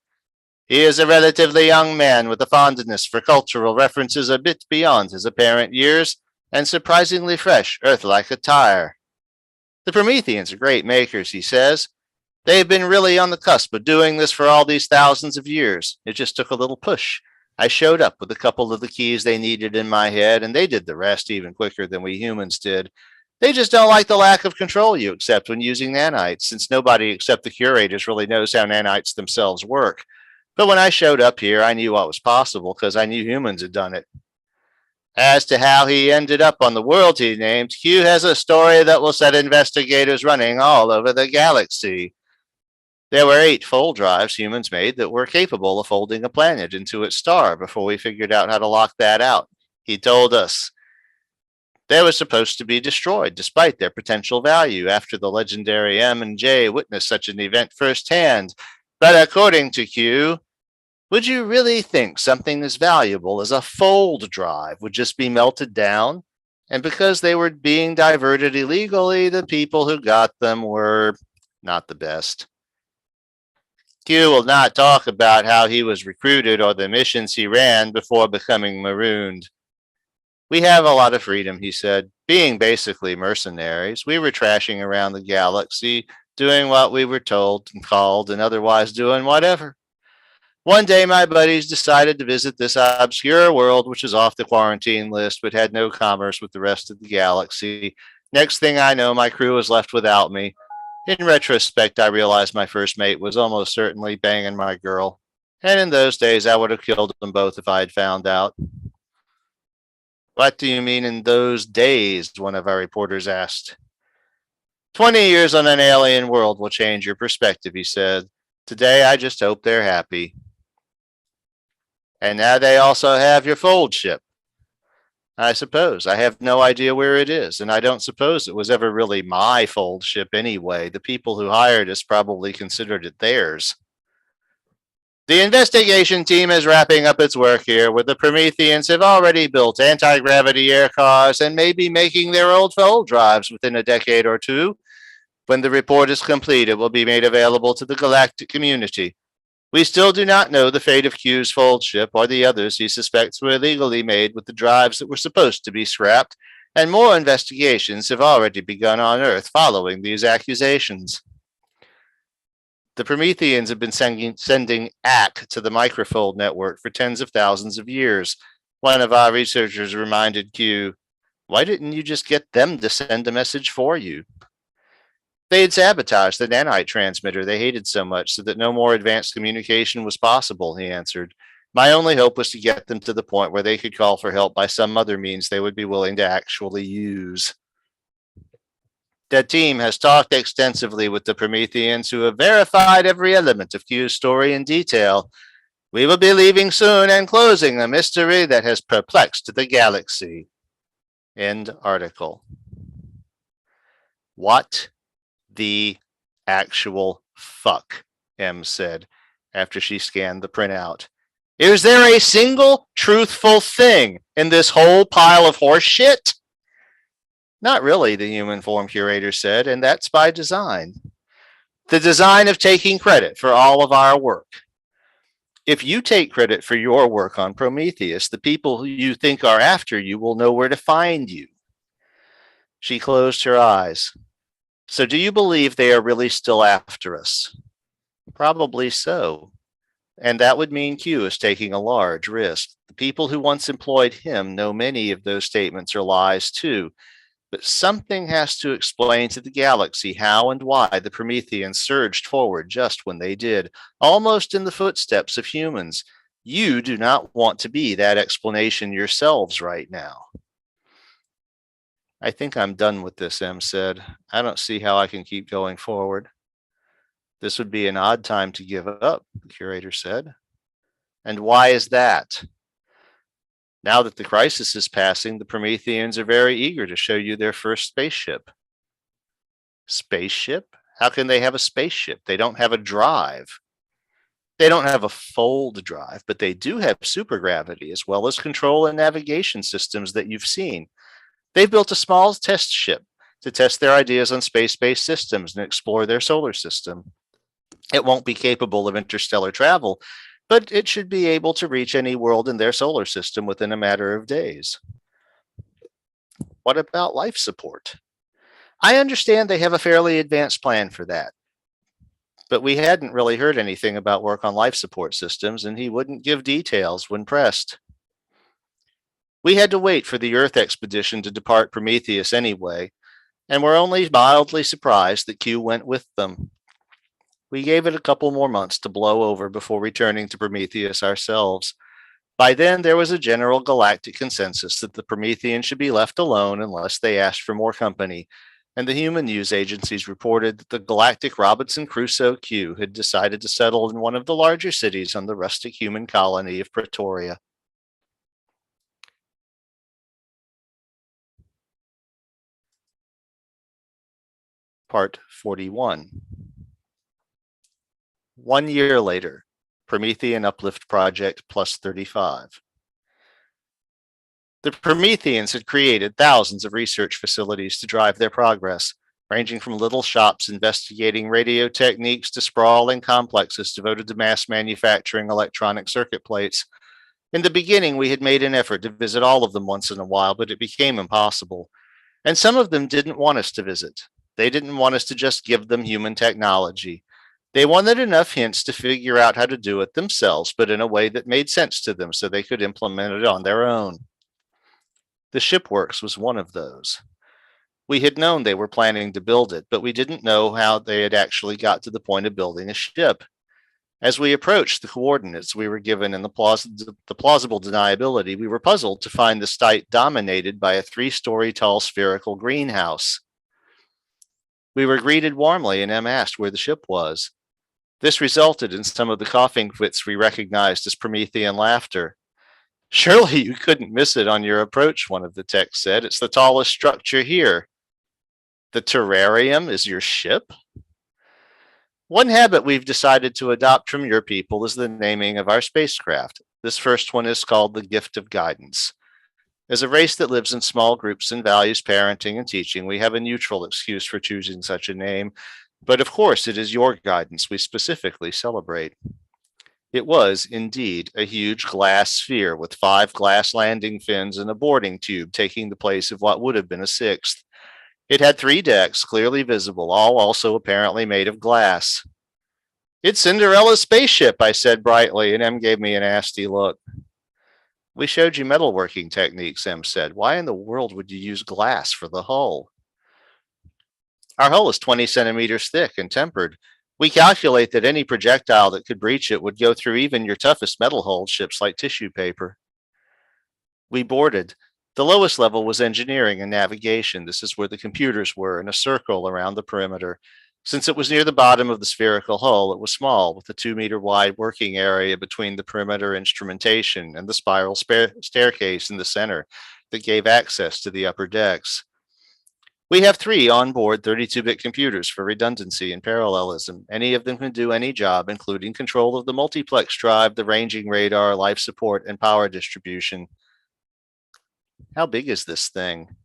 He is a relatively young man with a fondness for cultural references a bit beyond his apparent years, and surprisingly fresh, Earth-like attire. The Prometheans are great makers, he says. They've been really on the cusp of doing this for all these thousands of years. It just took a little push. I showed up with a couple of the keys they needed in my head, and they did the rest even quicker than we humans did. They just don't like the lack of control you accept when using nanites, since nobody except the curators really knows how nanites themselves work. But when I showed up here, I knew what was possible because I knew humans had done it. As to how he ended up on the world he named, Q has a story that will set investigators running all over the galaxy. There were 8 fold drives humans made that were capable of folding a planet into its star before we figured out how to lock that out. He told us, They were supposed to be destroyed despite their potential value after the legendary M and J witnessed such an event firsthand. But according to Q, would you really think something as valuable as a fold drive would just be melted down? And because they were being diverted illegally, the people who got them were not the best. Q will not talk about how he was recruited or the missions he ran before becoming marooned. We have a lot of freedom, he said, being basically mercenaries. We were trashing around the galaxy, doing what we were told and called, and otherwise doing whatever. One day, my buddies decided to visit this obscure world, which is off the quarantine list, but had no commerce with the rest of the galaxy. Next thing I know, my crew was left without me. In retrospect, I realized my first mate was almost certainly banging my girl. And in those days, I would have killed them both if I had found out. What do you mean in those days? One of our reporters asked. 20 years on an alien world will change your perspective, he said. Today, I just hope they're happy. And now they also have your fold ship. I suppose. I have no idea where it is, and I don't suppose it was ever really my fold ship anyway. The people who hired us probably considered it theirs. The investigation team is wrapping up its work here, where the Prometheans have already built anti-gravity air cars and may be making their old fold drives within a decade or two. When the report is complete, it will be made available to the galactic community. We still do not know the fate of Q's fold ship or the others he suspects were illegally made with the drives that were supposed to be scrapped, and more investigations have already begun on Earth following these accusations. The Prometheans have been sending ACK to the microfold network for tens of thousands of years. One of our researchers reminded Q, why didn't you just get them to send a message for you? They had sabotaged the nanite transmitter they hated so much so that no more advanced communication was possible, he answered. My only hope was to get them to the point where they could call for help by some other means they would be willing to actually use. The team has talked extensively with the Prometheans who have verified every element of Q's story in detail. We will be leaving soon and closing a mystery that has perplexed the galaxy. End article. What the actual fuck, M said after she scanned the printout. Is there a single truthful thing in this whole pile of horse shit? Not really, the human form curator said, and that's by design. The design of taking credit for all of our work. If you take credit for your work on Prometheus, the people who you think are after you will know where to find you. She closed her eyes. So do you believe they are really still after us? Probably so. And that would mean Q is taking a large risk. The people who once employed him know many of those statements are lies too. But something has to explain to the galaxy how and why the Prometheans surged forward just when they did, almost in the footsteps of humans. You do not want to be that explanation yourselves right now. I think I'm done with this, M said. I don't see how I can keep going forward. This would be an odd time to give up, the curator said. And why is that? Now that the crisis is passing, the Prometheans are very eager to show you their first spaceship. Spaceship? How can they have a spaceship? They don't have a drive. They don't have a fold drive, but they do have supergravity as well as control and navigation systems that you've seen. They've built a small test ship to test their ideas on space-based systems and explore their solar system. It won't be capable of interstellar travel, but it should be able to reach any world in their solar system within a matter of days. What about life support? I understand they have a fairly advanced plan for that, but we hadn't really heard anything about work on life support systems, and he wouldn't give details when pressed. We had to wait for the Earth expedition to depart Prometheus anyway, and were only mildly surprised that Q went with them. We gave it a couple more months to blow over before returning to Prometheus ourselves. By then, there was a general galactic consensus that the Prometheans should be left alone unless they asked for more company, and the human news agencies reported that the galactic Robinson Crusoe Q had decided to settle in one of the larger cities on the rustic human colony of Pretoria. Part 41. 1 year later, Promethean Uplift Project plus 35. The Prometheans had created thousands of research facilities to drive their progress, ranging from little shops investigating radio techniques to sprawling complexes devoted to mass manufacturing electronic circuit plates. In the beginning, we had made an effort to visit all of them once in a while, but it became impossible. And some of them didn't want us to visit. They didn't want us to just give them human technology. They wanted enough hints to figure out how to do it themselves, but in a way that made sense to them so they could implement it on their own. The shipworks was one of those. We had known they were planning to build it, but we didn't know how they had actually got to the point of building a ship. As we approached the coordinates we were given and the plausible deniability, we were puzzled to find the site dominated by a 3-story tall spherical greenhouse. We were greeted warmly, and M asked where the ship was. This resulted in some of the coughing fits we recognized as Promethean laughter. "Surely you couldn't miss it on your approach," one of the techs said. "It's the tallest structure here." "The terrarium is your ship?" One habit we've decided to adopt from your people is the naming of our spacecraft. This first one is called the Gift of Guidance. As a race that lives in small groups and values parenting and teaching, we have a neutral excuse for choosing such a name. But of course, it is your guidance we specifically celebrate. It was, indeed, a huge glass sphere with 5 glass landing fins and a boarding tube taking the place of what would have been a 6th. It had 3 decks, clearly visible, all also apparently made of glass. "It's Cinderella's spaceship," I said brightly, and M gave me a nasty look. "We showed you metalworking techniques," M said. "Why in the world would you use glass for the hull?" "Our hull is 20 centimeters thick and tempered. We calculate that any projectile that could breach it would go through even your toughest metal-hulled ships like tissue paper." We boarded. The lowest level was engineering and navigation. This is where the computers were, in a circle around the perimeter. Since it was near the bottom of the spherical hull, it was small, with a 2-meter wide working area between the perimeter instrumentation and the spiral staircase in the center that gave access to the upper decks. We have 3 onboard 32-bit computers for redundancy and parallelism. Any of them can do any job, including control of the multiplex drive, the ranging radar, life support, and power distribution. How big is this thing?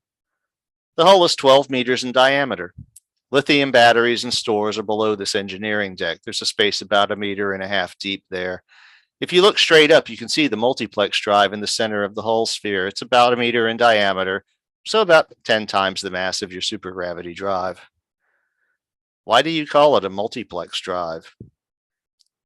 The hull is 12 meters in diameter. Lithium batteries and stores are below this engineering deck. There's a space about 1.5 meters deep there. If you look straight up, you can see the multiplex drive in the center of the hull sphere. It's about 1 meter in diameter, so about 10 times the mass of your supergravity drive. Why do you call it a multiplex drive?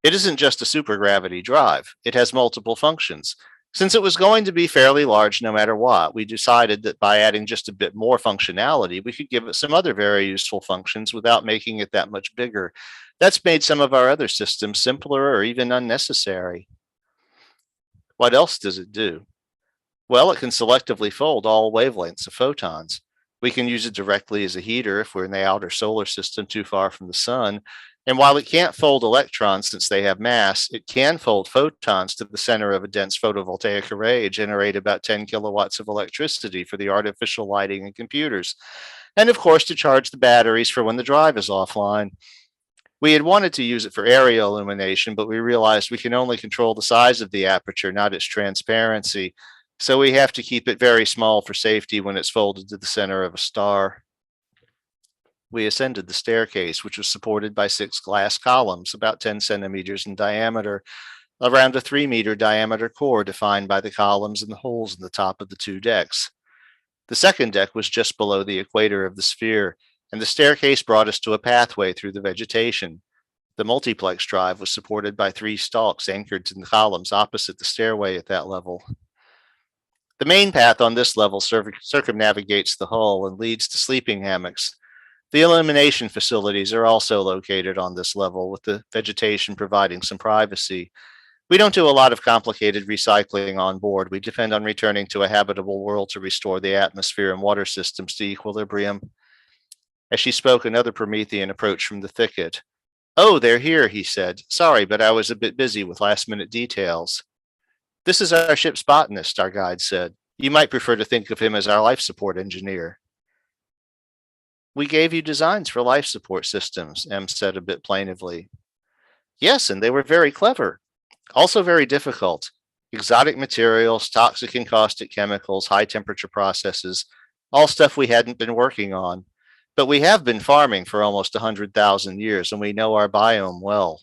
It isn't just a supergravity drive. It has multiple functions. Since it was going to be fairly large no matter what, we decided that by adding just a bit more functionality, we could give it some other very useful functions without making it that much bigger. That's made some of our other systems simpler or even unnecessary. What else does it do? Well, it can selectively fold all wavelengths of photons. We can use it directly as a heater if we're in the outer solar system too far from the sun. And while it can't fold electrons since they have mass, it can fold photons to the center of a dense photovoltaic array, generate about 10 kilowatts of electricity for the artificial lighting and computers. And of course, to charge the batteries for when the drive is offline. We had wanted to use it for area illumination, but we realized we can only control the size of the aperture, not its transparency. So we have to keep it very small for safety when it's folded to the center of a star. We ascended the staircase, which was supported by 6 glass columns, about 10 centimeters in diameter, around a 3-meter diameter core defined by the columns and the holes in the top of the 2 decks. The second deck was just below the equator of the sphere, and the staircase brought us to a pathway through the vegetation. The multiplex drive was supported by 3 stalks anchored to the columns opposite the stairway at that level. The main path on this level circumnavigates the hull and leads to sleeping hammocks. The illumination facilities are also located on this level, with the vegetation providing some privacy. We don't do a lot of complicated recycling on board. We depend on returning to a habitable world to restore the atmosphere and water systems to equilibrium. As she spoke, another Promethean approached from the thicket. "Oh, they're here," he said. "Sorry, but I was a bit busy with last-minute details." "This is our ship's botanist," our guide said. "You might prefer to think of him as our life support engineer." We gave you designs for life support systems, M said a bit plaintively. Yes, and they were very clever. Also very difficult. Exotic materials, toxic and caustic chemicals, high temperature processes, all stuff we hadn't been working on. But we have been farming for almost 100,000 years, and we know our biome well.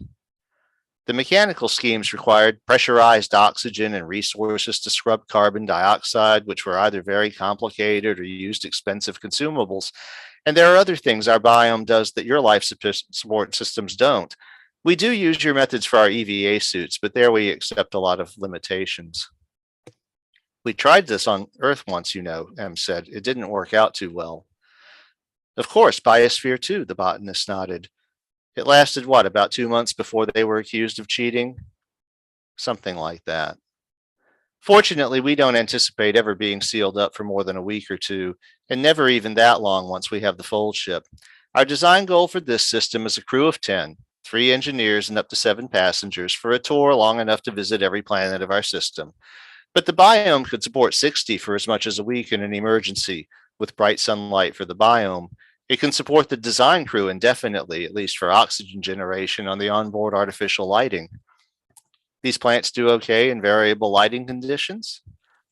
The mechanical schemes required pressurized oxygen and resources to scrub carbon dioxide, which were either very complicated or used expensive consumables. And there are other things our biome does that your life support systems don't. We do use your methods for our EVA suits, but there we accept a lot of limitations. We tried this on Earth once, M said. It didn't work out too well. Of course, Biosphere too, the botanist nodded. It lasted, about 2 months before they were accused of cheating? Something like that. Fortunately, we don't anticipate ever being sealed up for more than a week or two, and never even that long once we have the fold ship. Our design goal for this system is a crew of 10, 3 engineers and up to 7 passengers for a tour long enough to visit every planet of our system. But the biome could support 60 for as much as a week in an emergency, with bright sunlight for the biome. It can support the design crew indefinitely, at least for oxygen generation on the onboard artificial lighting. These plants do okay in variable lighting conditions?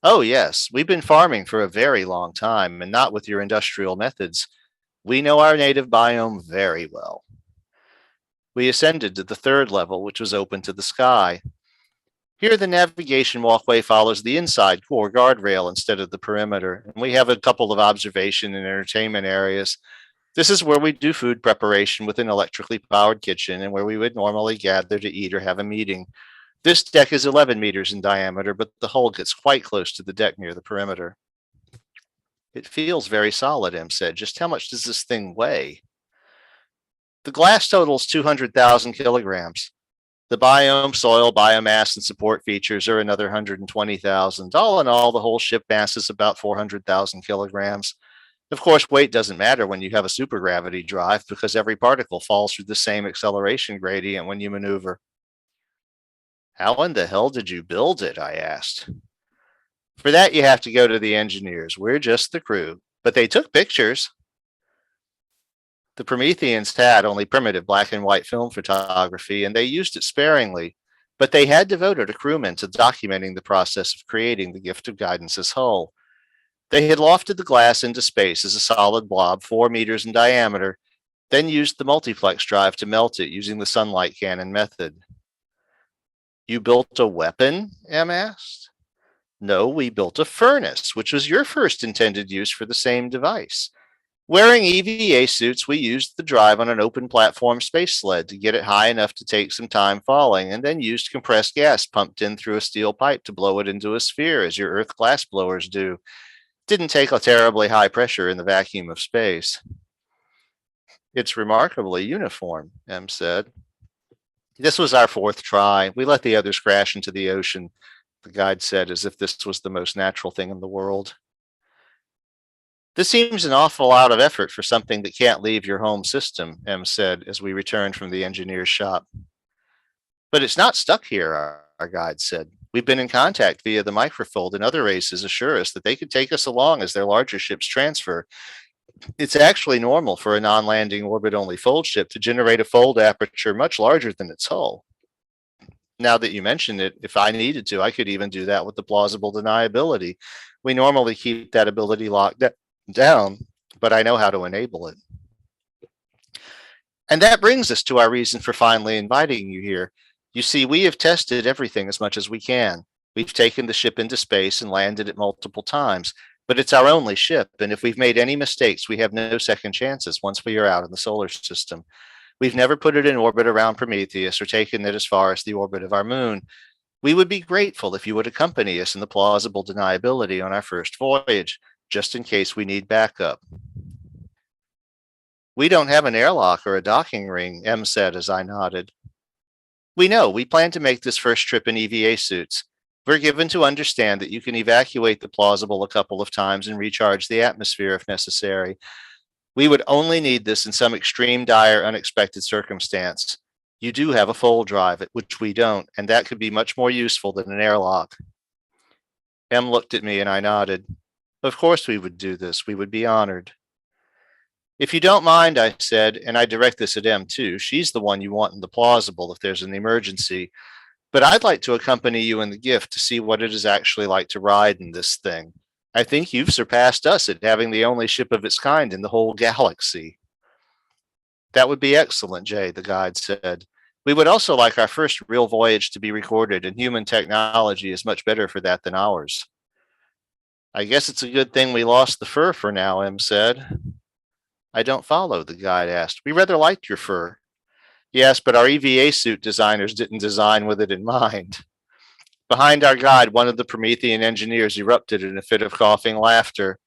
Oh, yes. We've been farming for a very long time, and not with your industrial methods. We know our native biome very well. We ascended to the 3rd level, which was open to the sky. Here, the navigation walkway follows the inside core guardrail instead of the perimeter, and we have a couple of observation and entertainment areas. This is where we do food preparation with an electrically powered kitchen and where we would normally gather to eat or have a meeting. This deck is 11 meters in diameter, but the hull gets quite close to the deck near the perimeter. It feels very solid, M said. Just how much does this thing weigh? The glass totals 200,000 kilograms. The biome, soil, biomass, and support features are another 120,000. All in all, the whole ship mass is about 400,000 kilograms. Of course, weight doesn't matter when you have a supergravity drive because every particle falls through the same acceleration gradient when you maneuver. How in the hell did you build it? I asked. For that, you have to go to the engineers. We're just the crew. But they took pictures. The Prometheans had only primitive black and white film photography, and they used it sparingly, but they had devoted a crewman to documenting the process of creating the Gift of Guidance's hull. They had lofted the glass into space as a solid blob 4 meters in diameter, then used the multiplex drive to melt it using the sunlight cannon method. You built a weapon? M asked. No, we built a furnace, which was your first intended use for the same device. Wearing EVA suits, we used the drive on an open platform space sled to get it high enough to take some time falling, and then used compressed gas pumped in through a steel pipe to blow it into a sphere, as your Earth glass blowers do. Didn't take a terribly high pressure in the vacuum of space. It's remarkably uniform, M said. This was our 4th try. We let the others crash into the ocean, the guide said, as if this was the most natural thing in the world. This seems an awful lot of effort for something that can't leave your home system, M said as we returned from the engineer's shop. But it's not stuck here, our guide said. We've been in contact via the microfold, and other races assure us that they could take us along as their larger ships transfer. It's actually normal for a non-landing orbit-only fold ship to generate a fold aperture much larger than its hull. Now that you mention it, if I needed to, I could even do that with the plausible deniability. We normally keep that ability locked down, but I know how to enable it. And that brings us to our reason for finally inviting you here. You see, we have tested everything as much as we can. We've taken the ship into space and landed it multiple times, but it's our only ship, and if we've made any mistakes, we have no second chances once we are out in the solar system. We've never put it in orbit around Prometheus or taken it as far as the orbit of our moon. We would be grateful if you would accompany us in the plausible deniability on our first voyage, just in case we need backup. We don't have an airlock or a docking ring, M said as I nodded. We know. We plan to make this first trip in EVA suits. We're given to understand that you can evacuate the plausible a couple of times and recharge the atmosphere if necessary. We would only need this in some extreme, dire, unexpected circumstance. You do have a fold drive, which we don't, and that could be much more useful than an airlock. M looked at me and I nodded. Of course we would do this. We would be honored. If you don't mind, I said, and I direct this at M too, she's the one you want in the plausible if there's an emergency, but I'd like to accompany you in the gift to see what it is actually like to ride in this thing. I think you've surpassed us at having the only ship of its kind in the whole galaxy. That would be excellent, Jay, the guide said. We would also like our first real voyage to be recorded, and human technology is much better for that than ours. I guess it's a good thing we lost the fur for now, M said. I don't follow, the guide asked. We rather liked your fur. Yes, but our EVA suit designers didn't design with it in mind. Behind our guide, one of the Promethean engineers erupted in a fit of coughing laughter.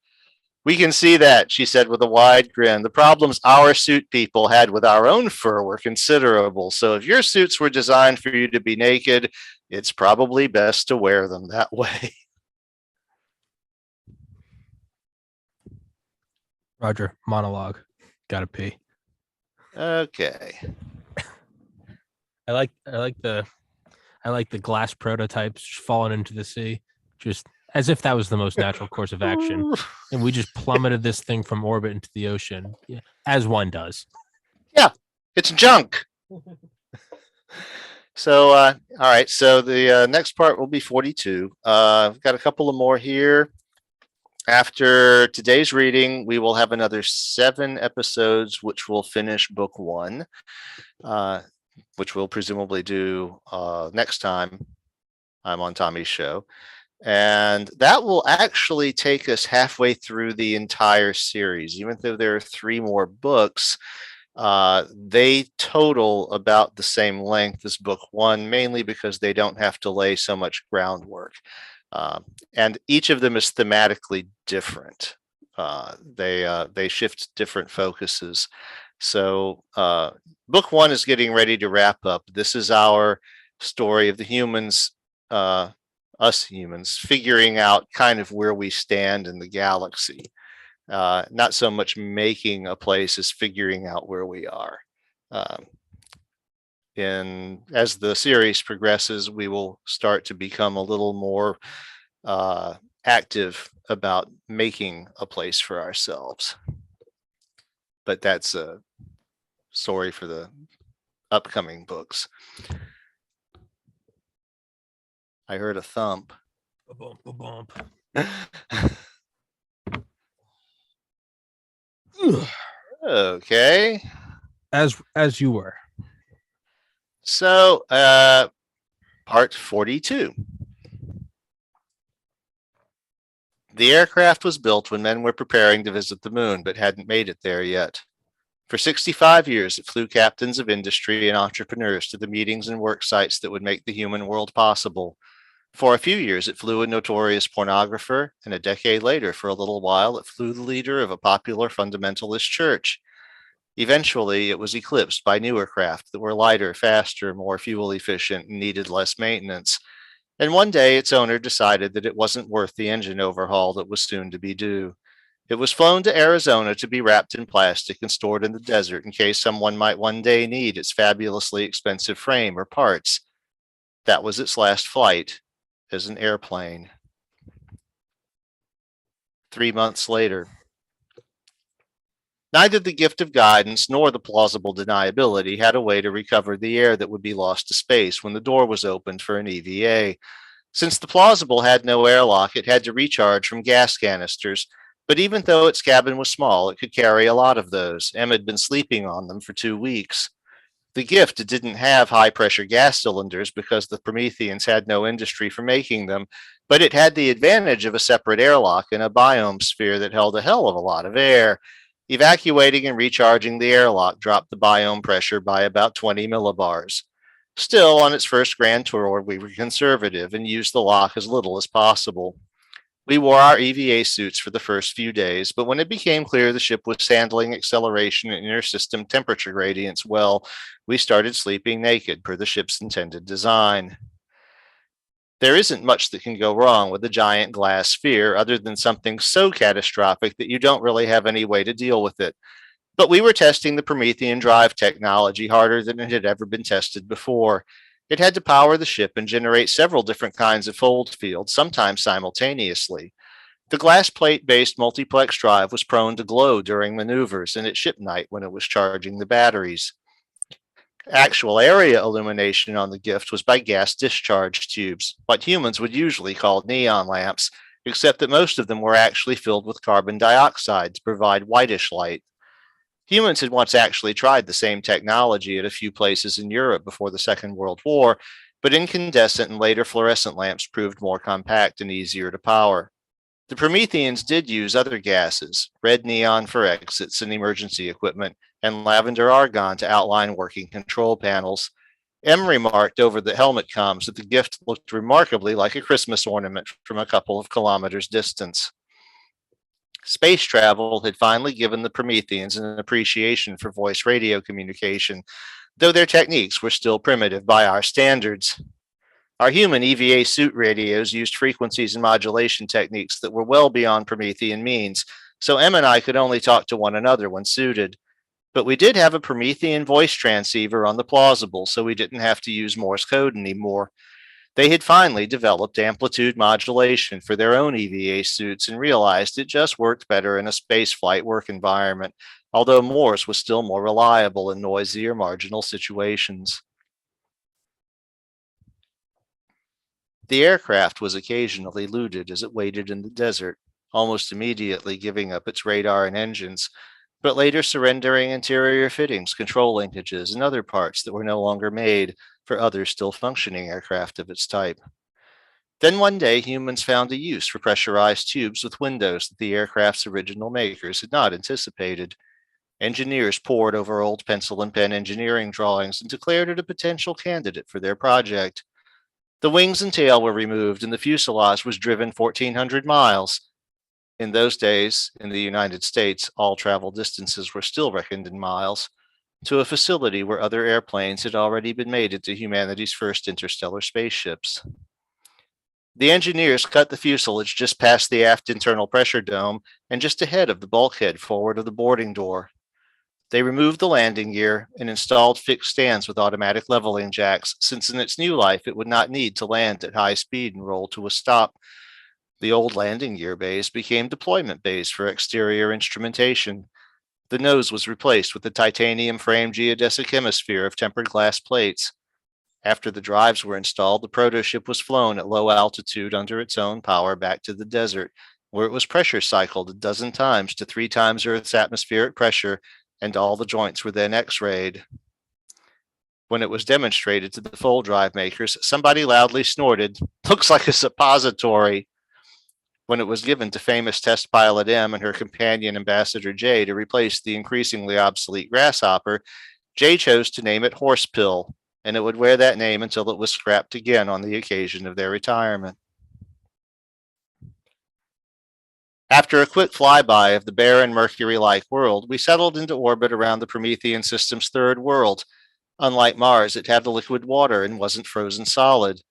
We can see that, she said with a wide grin. The problems our suit people had with our own fur were considerable, so if your suits were designed for you to be naked, it's probably best to wear them that way. Roger, monologue. Gotta pee. Okay. I like the glass prototypes just falling into the sea, just as if that was the most natural course of action. And we just plummeted this thing from orbit into the ocean, as one does. Yeah, it's junk. So, all right. So the next part will be 42. I've got a couple of more here. After today's reading, we will have another 7 episodes, which will finish book 1, which we'll presumably do next time I'm on Tommy's show. And that will actually take us halfway through the entire series. Even though there are 3 more books, they total about the same length as book 1, mainly because they don't have to lay so much groundwork. And each of them is thematically different. They shift different focuses. So book 1 is getting ready to wrap up. This is our story of the humans, us humans, figuring out kind of where we stand in the galaxy. Not so much making a place as figuring out where we are. And as the series progresses, we will start to become a little more active about making a place for ourselves. But that's a story for the upcoming books. I heard a thump. A bump, a bump. Okay. As you were. So, part 42. The aircraft was built when men were preparing to visit the moon, but hadn't made it there yet. For 65 years, it flew captains of industry and entrepreneurs to the meetings and work sites that would make the human world possible. For a few years, it flew a notorious pornographer, and a decade later, for a little while, it flew the leader of a popular fundamentalist church. Eventually, it was eclipsed by newer craft that were lighter, faster, more fuel efficient, and needed less maintenance. And one day, its owner decided that it wasn't worth the engine overhaul that was soon to be due. It was flown to Arizona to be wrapped in plastic and stored in the desert in case someone might one day need its fabulously expensive frame or parts. That was its last flight as an airplane. 3 months later. Neither the gift of guidance nor the plausible deniability had a way to recover the air that would be lost to space when the door was opened for an EVA. Since the plausible had no airlock, it had to recharge from gas canisters, but even though its cabin was small, it could carry a lot of those. Em had been sleeping on them for 2 weeks. The gift didn't have high-pressure gas cylinders because the Prometheans had no industry for making them, but it had the advantage of a separate airlock and a biome sphere that held a hell of a lot of air. Evacuating and recharging the airlock dropped the biome pressure by about 20 millibars. Still, on its first grand tour, we were conservative and used the lock as little as possible. We wore our EVA suits for the first few days, but when it became clear the ship was handling acceleration and inter-system temperature gradients well, we started sleeping naked per the ship's intended design. There isn't much that can go wrong with a giant glass sphere other than something so catastrophic that you don't really have any way to deal with it. But we were testing the Promethean drive technology harder than it had ever been tested before. It had to power the ship and generate several different kinds of fold fields, sometimes simultaneously. The glass plate-based multiplex drive was prone to glow during maneuvers and at ship night when it was charging the batteries. Actual area illumination on the gift was by gas discharge tubes, what humans would usually call neon lamps, except that most of them were actually filled with carbon dioxide to provide whitish light. Humans had once actually tried the same technology at a few places in Europe before the Second World War, but incandescent and later fluorescent lamps proved more compact and easier to power. The Prometheans did use other gases, red neon for exits and emergency equipment, and lavender argon to outline working control panels. M remarked over the helmet comms that the gift looked remarkably like a Christmas ornament from a couple of kilometers distance. Space travel had finally given the Prometheans an appreciation for voice radio communication, though their techniques were still primitive by our standards. Our human EVA suit radios used frequencies and modulation techniques that were well beyond Promethean means, so M and I could only talk to one another when suited. But we did have a Promethean voice transceiver on the plausible, so we didn't have to use Morse code anymore. They had finally developed amplitude modulation for their own EVA suits and realized it just worked better in a spaceflight work environment, although Morse was still more reliable in noisier marginal situations. The aircraft was occasionally looted as it waited in the desert, almost immediately giving up its radar and engines, but later surrendering interior fittings, control linkages, and other parts that were no longer made for other still functioning aircraft of its type. Then one day, humans found a use for pressurized tubes with windows that the aircraft's original makers had not anticipated. Engineers pored over old pencil and pen engineering drawings and declared it a potential candidate for their project. The wings and tail were removed, and the fuselage was driven 1,400 miles. In those days, in the United States, all travel distances were still reckoned in miles, to a facility where other airplanes had already been made into humanity's first interstellar spaceships. The engineers cut the fuselage just past the aft internal pressure dome and just ahead of the bulkhead forward of the boarding door. They removed the landing gear and installed fixed stands with automatic leveling jacks, since in its new life it would not need to land at high speed and roll to a stop. The old landing gear bays became deployment bays for exterior instrumentation. The nose was replaced with a titanium framed geodesic hemisphere of tempered glass plates. After the drives were installed, the protoship was flown at low altitude under its own power back to the desert, where it was pressure cycled a dozen times to 3 times Earth's atmospheric pressure, and all the joints were then x-rayed. When it was demonstrated to the full drive makers, somebody loudly snorted, "Looks like a suppository." When it was given to famous test pilot M and her companion Ambassador J to replace the increasingly obsolete Grasshopper, J chose to name it Horsepill, and it would wear that name until it was scrapped again on the occasion of their retirement. After a quick flyby of the barren Mercury-like world, we settled into orbit around the Promethean system's third world. Unlike Mars, it had liquid water and wasn't frozen solid.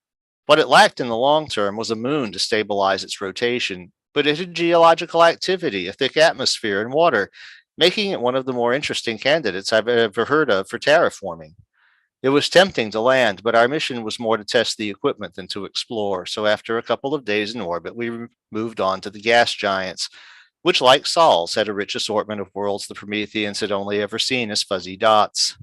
What it lacked in the long term was a moon to stabilize its rotation, but it had geological activity, a thick atmosphere, and water, making it one of the more interesting candidates I've ever heard of for terraforming. It was tempting to land, but our mission was more to test the equipment than to explore, so after a couple of days in orbit, we moved on to the gas giants, which, like Sol's, had a rich assortment of worlds the Prometheans had only ever seen as fuzzy dots.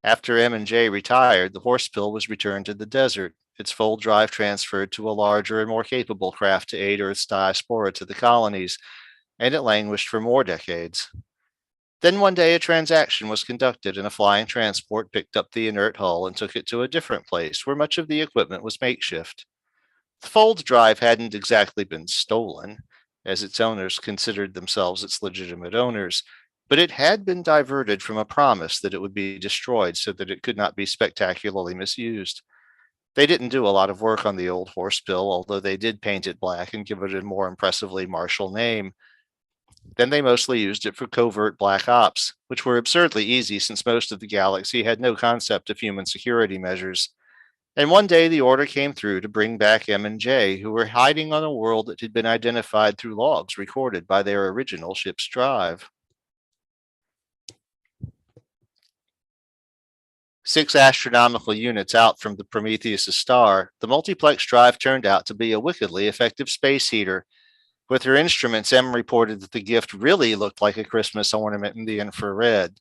After M and J retired, the Horsepill was returned to the desert, its full drive transferred to a larger and more capable craft to aid Earth's diaspora to the colonies, and it languished for more decades. Then one day a transaction was conducted and a flying transport picked up the inert hull and took it to a different place where much of the equipment was makeshift. The Fold drive hadn't exactly been stolen, as its owners considered themselves its legitimate owners, but it had been diverted from a promise that it would be destroyed so that it could not be spectacularly misused. They didn't do a lot of work on the old Horsepill, although they did paint it black and give it a more impressively martial name. Then they mostly used it for covert black ops, which were absurdly easy since most of the galaxy had no concept of human security measures. And one day the order came through to bring back M and J, who were hiding on a world that had been identified through logs recorded by their original ship's drive. 6 astronomical units out from the Prometheus' star, the multiplex drive turned out to be a wickedly effective space heater. With her instruments, M reported that the gift really looked like a Christmas ornament in the infrared.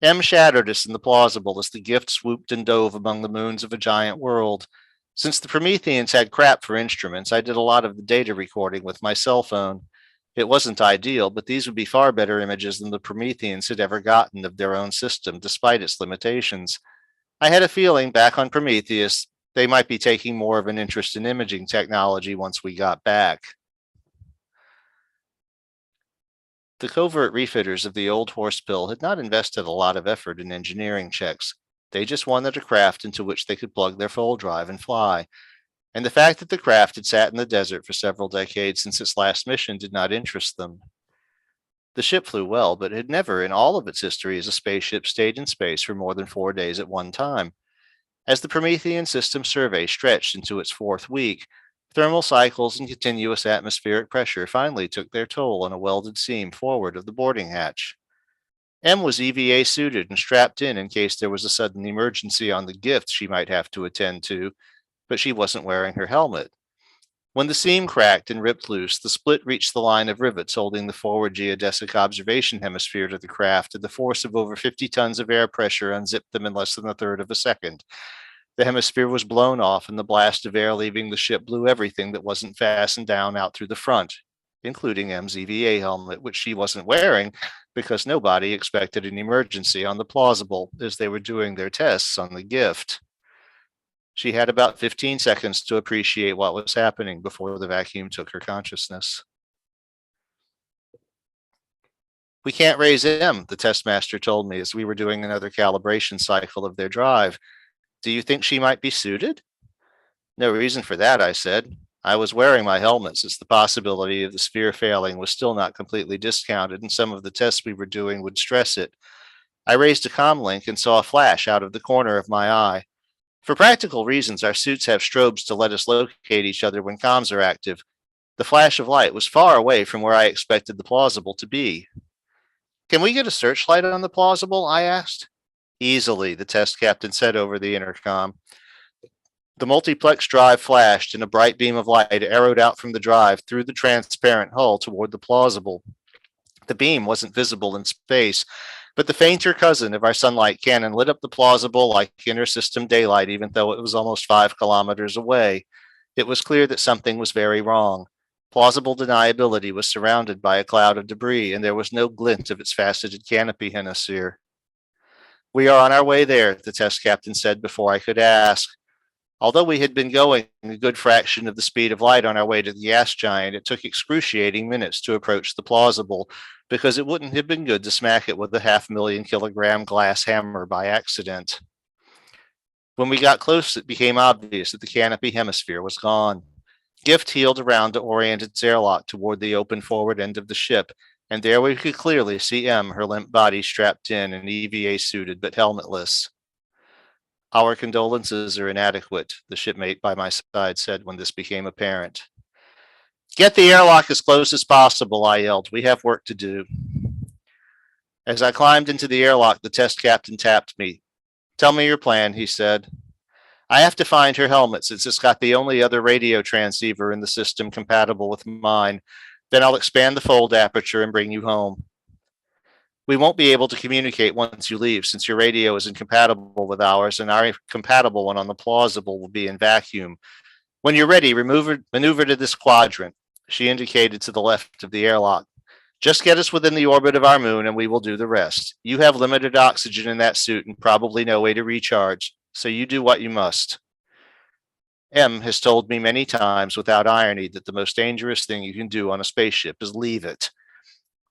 M shattered us in the plausible as the gift swooped and dove among the moons of a giant world. Since the Prometheans had crap for instruments, I did a lot of the data recording with my cell phone. It wasn't ideal, but these would be far better images than the Prometheans had ever gotten of their own system, despite its limitations. I had a feeling back on Prometheus, they might be taking more of an interest in imaging technology once we got back. The covert refitters of the old Horsepill had not invested a lot of effort in engineering checks. They just wanted a craft into which they could plug their full drive and fly. And the fact that the craft had sat in the desert for several decades since its last mission did not interest them. The ship flew well, but had never in all of its history as a spaceship stayed in space for more than 4 days at one time. As the Promethean system survey stretched into its 4th week, thermal cycles and continuous atmospheric pressure finally took their toll on a welded seam forward of the boarding hatch. M was EVA suited and strapped in case there was a sudden emergency on the gift she might have to attend to, but she wasn't wearing her helmet. When the seam cracked and ripped loose, the split reached the line of rivets holding the forward geodesic observation hemisphere to the craft, and the force of over 50 tons of air pressure unzipped them in less than a third of a second. The hemisphere was blown off, and the blast of air leaving the ship blew everything that wasn't fastened down out through the front, including M's EVA helmet, which she wasn't wearing because nobody expected an emergency on the plausible as they were doing their tests on the gift. She had about 15 seconds to appreciate what was happening before the vacuum took her consciousness. We can't raise M, the test master told me as we were doing another calibration cycle of their drive. Do you think she might be suited? No reason for that, I said. I was wearing my helmet since the possibility of the sphere failing was still not completely discounted, and some of the tests we were doing would stress it. I raised a comlink and saw a flash out of the corner of my eye. For practical reasons, our suits have strobes to let us locate each other when comms are active. The flash of light was far away from where I expected the plausible to be. Can we get a searchlight on the plausible? I asked. Easily, the test captain said over the intercom. The multiplex drive flashed, and a bright beam of light arrowed out from the drive through the transparent hull toward the plausible. The beam wasn't visible in space, but the fainter cousin of our sunlight cannon lit up the plausible like inter-system daylight, even though it was almost 5 kilometers away. It was clear that something was very wrong. Plausible deniability was surrounded by a cloud of debris, and there was no glint of its faceted canopy hemisphere. We are on our way there, the test captain said before I could ask. Although we had been going a good fraction of the speed of light on our way to the gas giant, it took excruciating minutes to approach the plausible, because it wouldn't have been good to smack it with a 500,000-kilogram glass hammer by accident. When we got close, it became obvious that the canopy hemisphere was gone. Gift heeled around to orient its airlock toward the open forward end of the ship, and there we could clearly see M, her limp body strapped in and EVA suited but helmetless. Our condolences are inadequate, the shipmate by my side said when this became apparent. Get the airlock as close as possible, I yelled. We have work to do. As I climbed into the airlock, the test captain tapped me. Tell me your plan, he said. I have to find her helmet since it's got the only other radio transceiver in the system compatible with mine. Then I'll expand the fold aperture and bring you home. We won't be able to communicate once you leave since your radio is incompatible with ours, and our compatible one on the plausible will be in vacuum. When you're ready, maneuver to this quadrant. She indicated to the left of the airlock. Just get us within the orbit of our moon and we will do the rest. You have limited oxygen in that suit and probably no way to recharge, so you do what you must. M has told me many times without irony that the most dangerous thing you can do on a spaceship is leave it.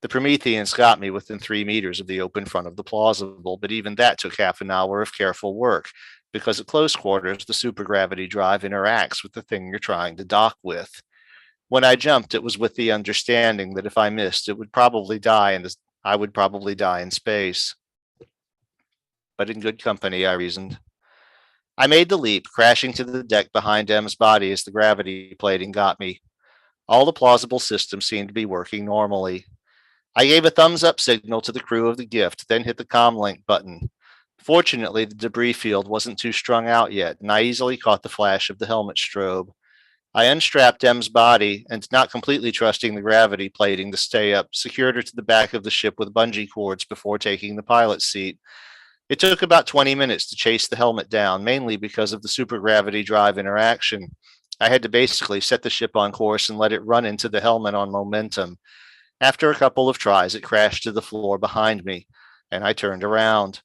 The Prometheans got me within 3 meters of the open front of the plausible, but even that took half an hour of careful work, because at close quarters, the supergravity drive interacts with the thing you're trying to dock with. When I jumped, it was with the understanding that if I missed, I would probably die in space. But in good company, I reasoned. I made the leap, crashing to the deck behind M's body as the gravity plating got me. All the plausible systems seemed to be working normally. I gave a thumbs up signal to the crew of the gift, then hit the comlink button. Fortunately, the debris field wasn't too strung out yet, and I easily caught the flash of the helmet strobe. I unstrapped M's body and, not completely trusting the gravity plating to stay up, secured her to the back of the ship with bungee cords before taking the pilot's seat. It took about 20 minutes to chase the helmet down, mainly because of the supergravity drive interaction. I had to basically set the ship on course and let it run into the helmet on momentum. After a couple of tries, it crashed to the floor behind me, and I turned around.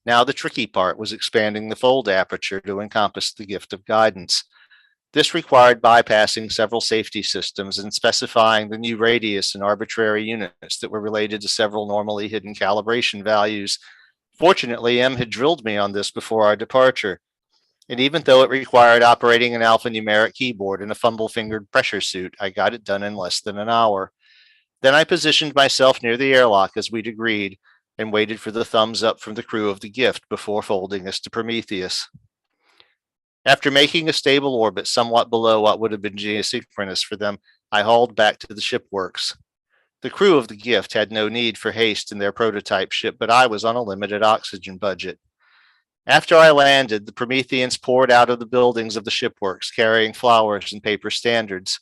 Now the tricky part was expanding the fold aperture to encompass the gift of guidance. This required bypassing several safety systems and specifying the new radius and arbitrary units that were related to several normally hidden calibration values. Fortunately, M had drilled me on this before our departure, and even though it required operating an alphanumeric keyboard and a fumble-fingered pressure suit, I got it done in less than an hour. Then I positioned myself near the airlock as we'd agreed and waited for the thumbs up from the crew of the Gift before folding us to Prometheus. After making a stable orbit somewhat below what would have been geosynchronous for them, I hauled back to the shipworks. The crew of the Gift had no need for haste in their prototype ship, but I was on a limited oxygen budget. After I landed, the Prometheans poured out of the buildings of the shipworks, carrying flowers and paper standards.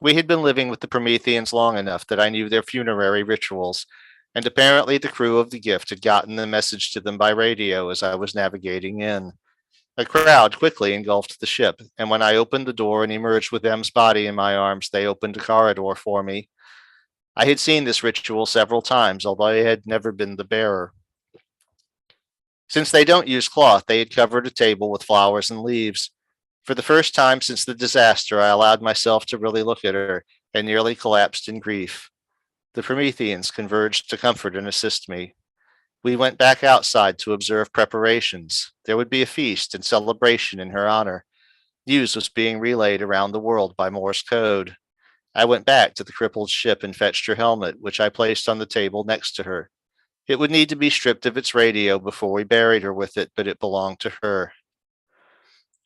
We had been living with the Prometheans long enough that I knew their funerary rituals, and apparently the crew of the Gift had gotten the message to them by radio as I was navigating in. A crowd quickly engulfed the ship, and when I opened the door and emerged with M's body in my arms, they opened a corridor for me. I had seen this ritual several times, although I had never been the bearer. Since they don't use cloth, they had covered a table with flowers and leaves. For the first time since the disaster, I allowed myself to really look at her and nearly collapsed in grief. The Prometheans converged to comfort and assist me. We went back outside to observe preparations. There would be a feast and celebration in her honor. News was being relayed around the world by Morse code. I went back to the crippled ship and fetched her helmet, which I placed on the table next to her. It would need to be stripped of its radio before we buried her with it, but it belonged to her.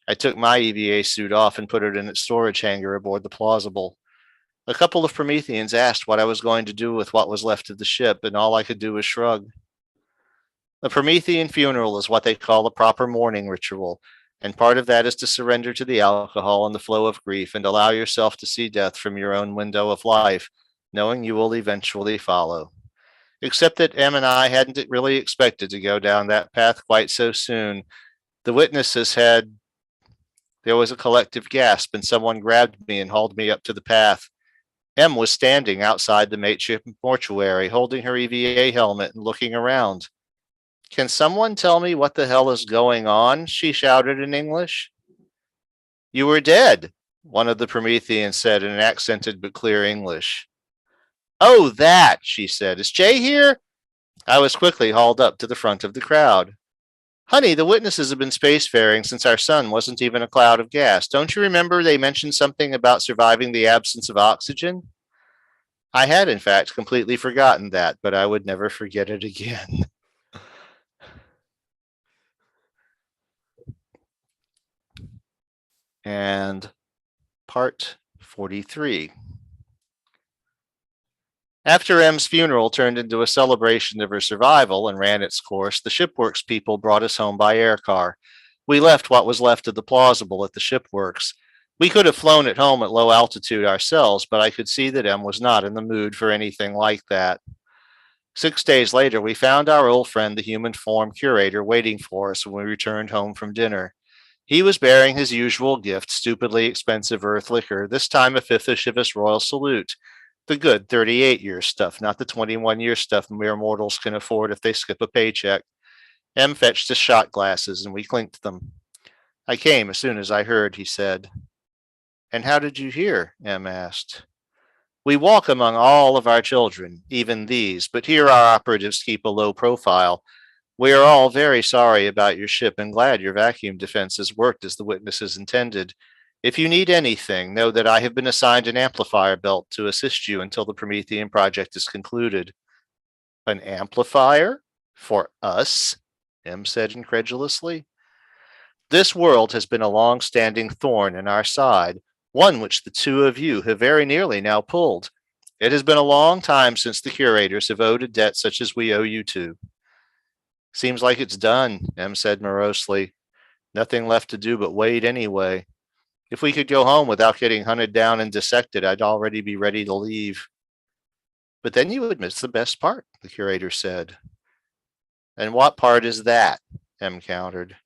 I took my EVA suit off and put it in its storage hangar aboard the Plausible. A couple of Prometheans asked what I was going to do with what was left of the ship, and all I could do was shrug. A Promethean funeral is what they call a proper mourning ritual, and part of that is to surrender to the alcohol and the flow of grief and allow yourself to see death from your own window of life, knowing you will eventually follow. Except that M and I hadn't really expected to go down that path quite so soon. The witnesses had. There was a collective gasp, and someone grabbed me and hauled me up to the path. M was standing outside the mateship mortuary, holding her EVA helmet and looking around. Can someone tell me what the hell is going on? She shouted in English. You were dead, one of the Prometheans said in accented but clear English. Oh, that, she said. Is Jay here? I was quickly hauled up to the front of the crowd. Honey, the witnesses have been spacefaring since our sun wasn't even a cloud of gas. Don't you remember they mentioned something about surviving the absence of oxygen? I had, in fact, completely forgotten that, but I would never forget it again. And part 43. After M's funeral turned into a celebration of her survival and ran its course, the shipworks people brought us home by air car. We left what was left of the Plausible at the shipworks. We could have flown it home at low altitude ourselves, but I could see that M was not in the mood for anything like that. 6 days later, we found our old friend, the human form curator, waiting for us when we returned home from dinner. He was bearing his usual gift, stupidly expensive earth liquor, this time a fifth of Chivas Royal Salute. The good 38-year stuff, not the 21-year stuff mere mortals can afford if they skip a paycheck. M fetched us shot glasses, and we clinked them. I came as soon as I heard, he said. And how did you hear? M asked. We walk among all of our children, even these, but here our operatives keep a low profile. We are all very sorry about your ship and glad your vacuum defenses worked as the witnesses intended. If you need anything, know that I have been assigned an amplifier belt to assist you until the Promethean project is concluded. An amplifier? For us? M said incredulously. This world has been a long-standing thorn in our side, one which the two of you have very nearly now pulled. It has been a long time since the Curators have owed a debt such as we owe you to. Seems like it's done, Em said morosely. Nothing left to do but wait anyway. If we could go home without getting hunted down and dissected, I'd already be ready to leave. But then you would miss the best part, the curator said. And what part is that? Em countered.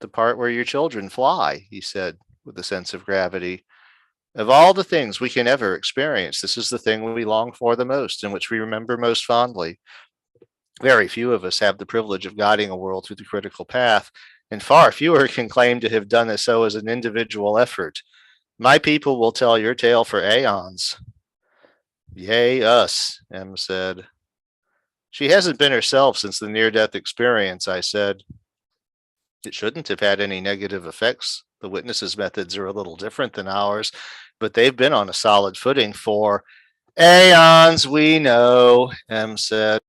The part where your children fly, he said with a sense of gravity. Of all the things we can ever experience, this is the thing we long for the most and which we remember most fondly. Very few of us have the privilege of guiding a world through the critical path, and far fewer can claim to have done so as an individual effort. My people will tell your tale for aeons. Yea, us, Em said. She hasn't been herself since the near death experience, I said. It shouldn't have had any negative effects. The witnesses' methods are a little different than ours, but they've been on a solid footing for aeons, we know, Em said.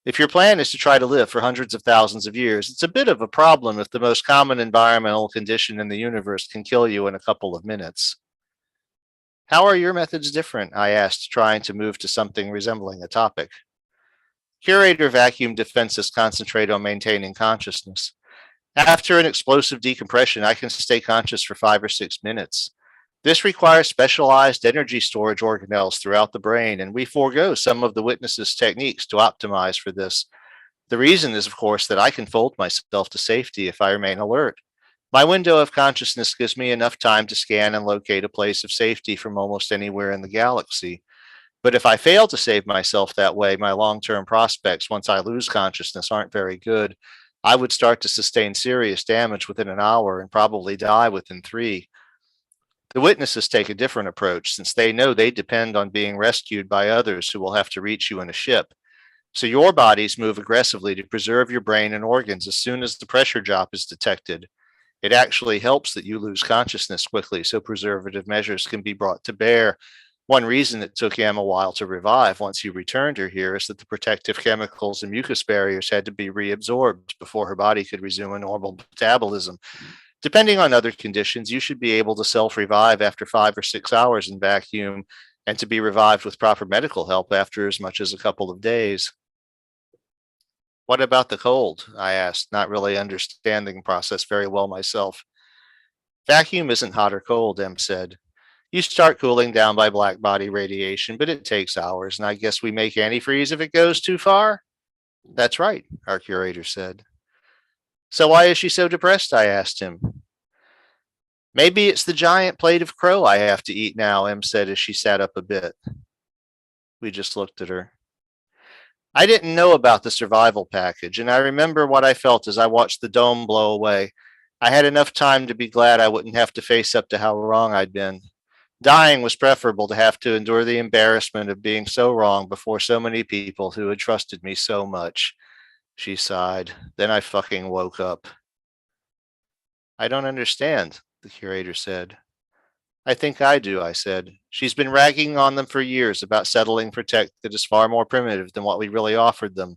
If your plan is to try to live for hundreds of thousands of years, it's a bit of a problem if the most common environmental condition in the universe can kill you in a couple of minutes. How are your methods different? I asked, trying to move to something resembling a topic. Curator vacuum defenses concentrate on maintaining consciousness. After an explosive decompression, I can stay conscious for 5 or 6 minutes. This requires specialized energy storage organelles throughout the brain, and we forego some of the witness's techniques to optimize for this. The reason is, of course, that I can fold myself to safety if I remain alert. My window of consciousness gives me enough time to scan and locate a place of safety from almost anywhere in the galaxy. But if I fail to save myself that way, my long term prospects once I lose consciousness aren't very good. I would start to sustain serious damage within an hour and probably die within 3. The witnesses take a different approach since they know they depend on being rescued by others who will have to reach you in a ship. So your bodies move aggressively to preserve your brain and organs as soon as the pressure drop is detected. It actually helps that you lose consciousness quickly so preservative measures can be brought to bear. One reason it took Em a while to revive once you returned her here is that the protective chemicals and mucus barriers had to be reabsorbed before her body could resume a normal metabolism. Depending on other conditions, you should be able to self-revive after 5 or 6 hours in vacuum and to be revived with proper medical help after as much as a couple of days. What about the cold? I asked, not really understanding the process very well myself. Vacuum isn't hot or cold, Em said. You start cooling down by black body radiation, but it takes hours, and I guess we make antifreeze if it goes too far? That's right, our curator said. So why is she so depressed? I asked him. Maybe it's the giant plate of crow I have to eat now, Em said as she sat up a bit. We just looked at her. I didn't know about the survival package, and I remember what I felt as I watched the dome blow away. I had enough time to be glad I wouldn't have to face up to how wrong I'd been. Dying was preferable to have to endure the embarrassment of being so wrong before so many people who had trusted me so much. She sighed. Then I fucking woke up. I don't understand, the curator said. I think I do, I said. She's been ragging on them for years about settling for tech that is far more primitive than what we really offered them.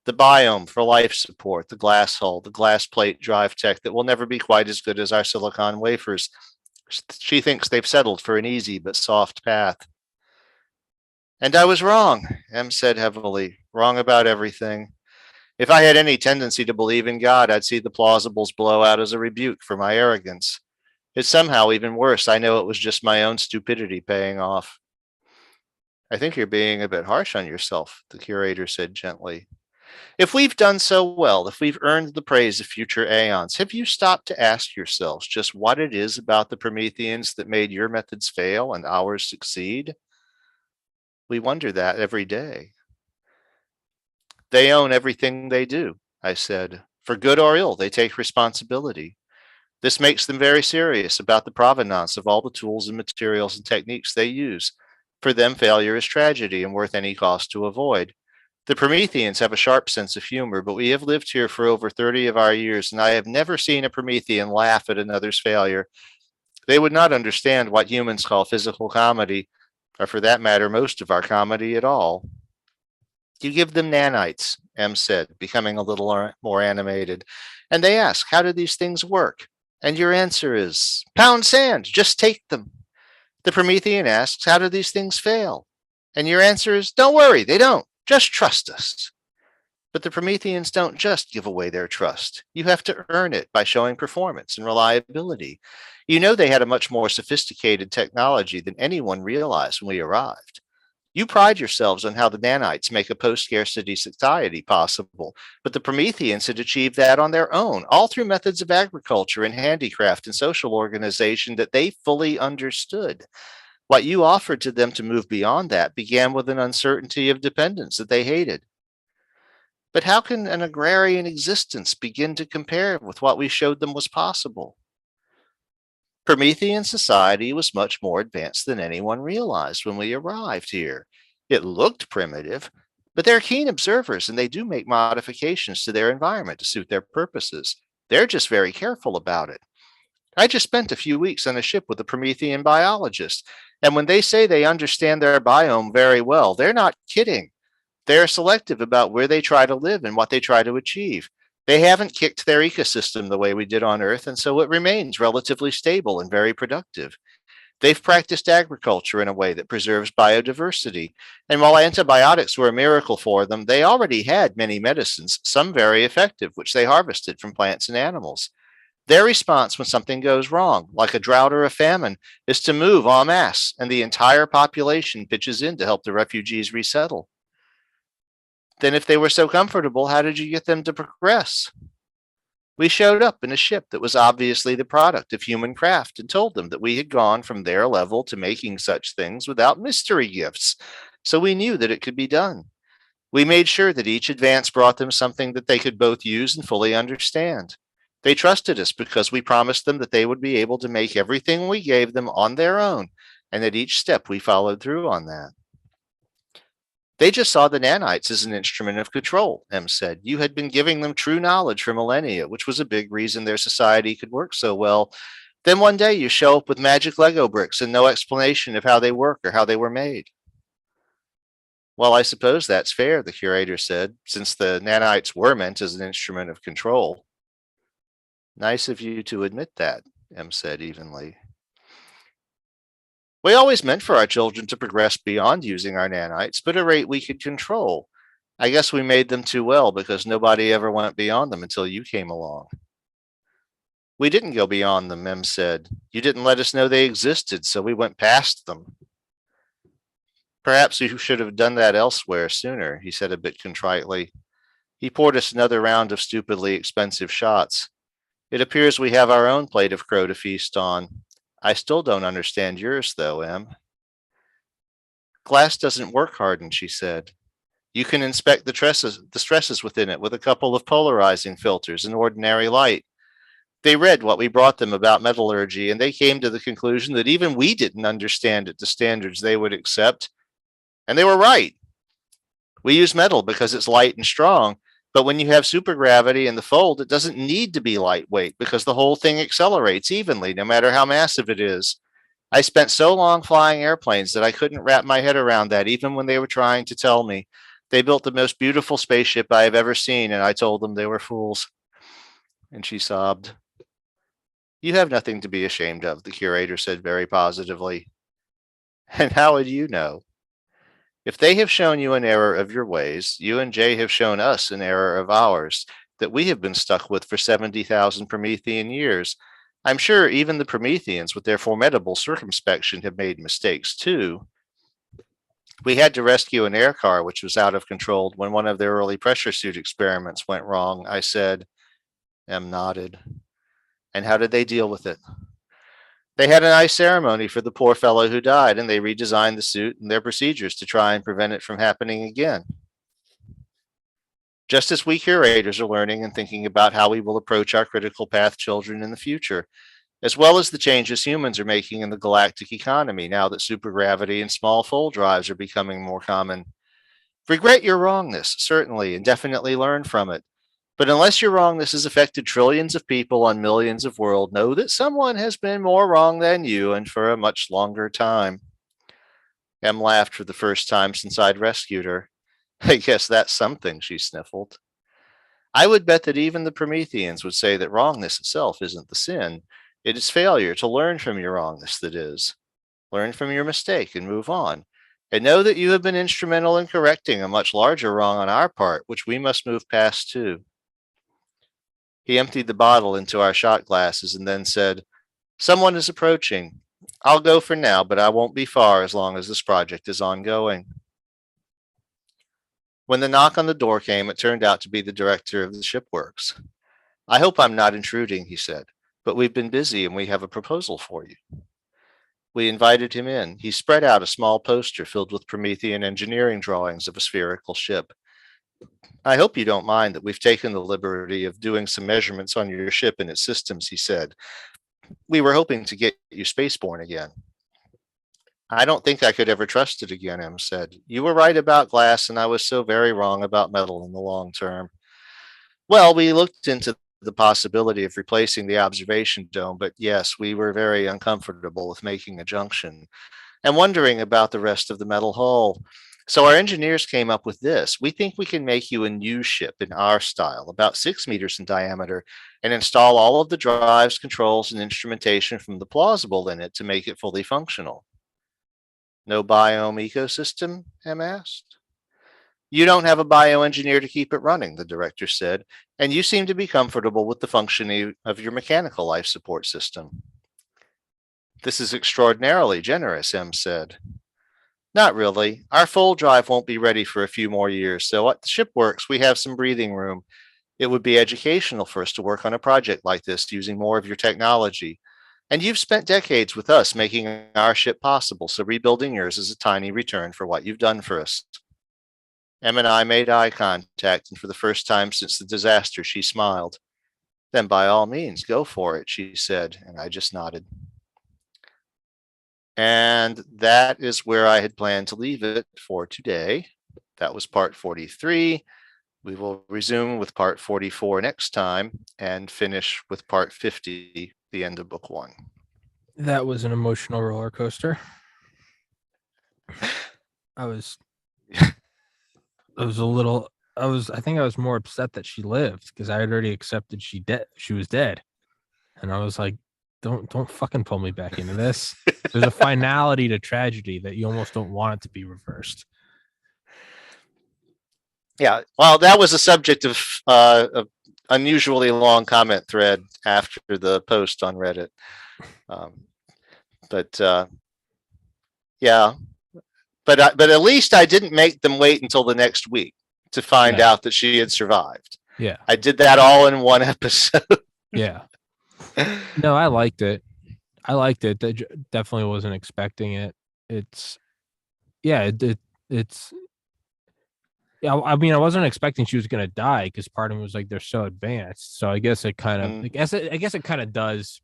The biome for life support, the glass hull, the glass plate drive tech that will never be quite as good as our silicon wafers. She thinks they've settled for an easy but soft path. And I was wrong, Em said heavily. Wrong about everything. If I had any tendency to believe in God, I'd see the plausibles blow out as a rebuke for my arrogance. It's somehow even worse. I know it was just my own stupidity paying off. I think you're being a bit harsh on yourself, the curator said gently. If we've done so well, if we've earned the praise of future aeons, have you stopped to ask yourselves just what it is about the Prometheans that made your methods fail and ours succeed? We wonder that every day. They own everything they do, I said. For good or ill, they take responsibility. This makes them very serious about the provenance of all the tools and materials and techniques they use. For them, failure is tragedy and worth any cost to avoid. The Prometheans have a sharp sense of humor, but we have lived here for over 30 of our years, and I have never seen a Promethean laugh at another's failure. They would not understand what humans call physical comedy, or for that matter, most of our comedy at all. You give them nanites, Em said, becoming a little more animated, and they ask, how do these things work? And your answer is, pound sand, just take them. The Promethean asks, how do these things fail? And your answer is, don't worry, they don't. Just trust us. But the Prometheans don't just give away their trust. You have to earn it by showing performance and reliability. You know they had a much more sophisticated technology than anyone realized when we arrived. You pride yourselves on how the nanites make a post scarcity society possible, but the Prometheans had achieved that on their own, all through methods of agriculture and handicraft and social organization that they fully understood. What you offered to them to move beyond that began with an uncertainty of dependence that they hated. But how can an agrarian existence begin to compare with what we showed them was possible? Promethean society was much more advanced than anyone realized when we arrived here. It looked primitive, but they're keen observers and they do make modifications to their environment to suit their purposes. They're just very careful about it. I just spent a few weeks on a ship with a Promethean biologist, and when they say they understand their biome very well, they're not kidding. They are selective about where they try to live and what they try to achieve. They haven't kicked their ecosystem the way we did on Earth, and so it remains relatively stable and very productive. They've practiced agriculture in a way that preserves biodiversity. And while antibiotics were a miracle for them, they already had many medicines, some very effective, which they harvested from plants and animals. Their response when something goes wrong, like a drought or a famine, is to move en masse, and the entire population pitches in to help the refugees resettle. Then, if they were so comfortable, how did you get them to progress? We showed up in a ship that was obviously the product of human craft and told them that we had gone from their level to making such things without mystery gifts, so we knew that it could be done. We made sure that each advance brought them something that they could both use and fully understand. They trusted us because we promised them that they would be able to make everything we gave them on their own, and at each step we followed through on that. They just saw the nanites as an instrument of control, M said. You had been giving them true knowledge for millennia, which was a big reason their society could work so well. Then one day you show up with magic Lego bricks and no explanation of how they work or how they were made. Well, I suppose that's fair, the curator said, since the nanites were meant as an instrument of control. Nice of you to admit that, M said evenly. We always meant for our children to progress beyond using our nanites, but at a rate we could control. I guess we made them too well because nobody ever went beyond them until you came along. We didn't go beyond them, Mem said. You didn't let us know they existed, so we went past them. Perhaps you should have done that elsewhere sooner, he said a bit contritely. He poured us another round of stupidly expensive shots. It appears we have our own plate of crow to feast on. I still don't understand yours, though, Em. Glass doesn't work hardened, she said. You can inspect the stresses within it with a couple of polarizing filters in ordinary light. They read what we brought them about metallurgy, and they came to the conclusion that even we didn't understand it to standards they would accept. And they were right. We use metal because it's light and strong, but when you have supergravity in the fold, it doesn't need to be lightweight because the whole thing accelerates evenly, no matter how massive it is. I spent so long flying airplanes that I couldn't wrap my head around that, even when they were trying to tell me. They built the most beautiful spaceship I have ever seen, and I told them they were fools. And she sobbed. You have nothing to be ashamed of, the curator said very positively. And how would you know? If they have shown you an error of your ways, you and Jay have shown us an error of ours that we have been stuck with for 70,000 Promethean years. I'm sure even the Prometheans, with their formidable circumspection, have made mistakes too. We had to rescue an air car which was out of control when one of their early pressure suit experiments went wrong, I said. M nodded. And how did they deal with it? They had a nice ceremony for the poor fellow who died, and they redesigned the suit and their procedures to try and prevent it from happening again. Just as we curators are learning and thinking about how we will approach our critical path children in the future, as well as the changes humans are making in the galactic economy now that supergravity and small fold drives are becoming more common. Regret your wrongness, certainly, and definitely learn from it. But unless your wrongness has affected trillions of people on millions of worlds, know that someone has been more wrong than you and for a much longer time. Em laughed for the first time since I'd rescued her. I guess that's something, she sniffled. I would bet that even the Prometheans would say that wrongness itself isn't the sin. It is failure to learn from your wrongness that is. Learn from your mistake and move on. And know that you have been instrumental in correcting a much larger wrong on our part, which we must move past too. He emptied the bottle into our shot glasses and then said, Someone is approaching. I'll go for now, but I won't be far as long as this project is ongoing. When the knock on the door came, it turned out to be the director of the shipworks. I hope I'm not intruding, he said, but we've been busy and we have a proposal for you. We invited him in. He spread out a small poster filled with Promethean engineering drawings of a spherical ship. I hope you don't mind that we've taken the liberty of doing some measurements on your ship and its systems, he said. We were hoping to get you spaceborne again. I don't think I could ever trust it again, M said. You were right about glass, and I was so very wrong about metal in the long term. Well, we looked into the possibility of replacing the observation dome, but yes, we were very uncomfortable with making a junction and wondering about the rest of the metal hull. So our engineers came up with this. We think we can make you a new ship in our style, about 6 meters in diameter, and install all of the drives, controls, and instrumentation from the plausible in it to make it fully functional. No biome ecosystem? M asked. You don't have a bioengineer to keep it running, the director said, and you seem to be comfortable with the functioning of your mechanical life support system. This is extraordinarily generous, M said. Not really. Our full drive won't be ready for a few more years, so at the shipworks, we have some breathing room. It would be educational for us to work on a project like this using more of your technology. And you've spent decades with us making our ship possible, so rebuilding yours is a tiny return for what you've done for us. Em and I made eye contact, and for the first time since the disaster, she smiled. Then by all means, go for it, she said, and I just nodded. And that is where I had planned to leave it for today. That was part 43. We will resume with part 44 next time and finish with part 50, the end of book 1. That was an emotional roller coaster. I think I was more upset that she lived because I had already accepted she was dead. And I was like, don't fucking pull me back into this. There's a finality to tragedy that you almost don't want it to be reversed. Yeah, well, that was a subject of unusually long comment thread after the post on Reddit. Yeah, but at least I didn't make them wait until the next week to find out that she had survived. Yeah, I did that all in one episode. Yeah. No, I liked it. Definitely wasn't expecting it. It's yeah, yeah. I mean, I wasn't expecting she was gonna die because part of me was like, they're so advanced. So I guess it kind of, I guess it kind of does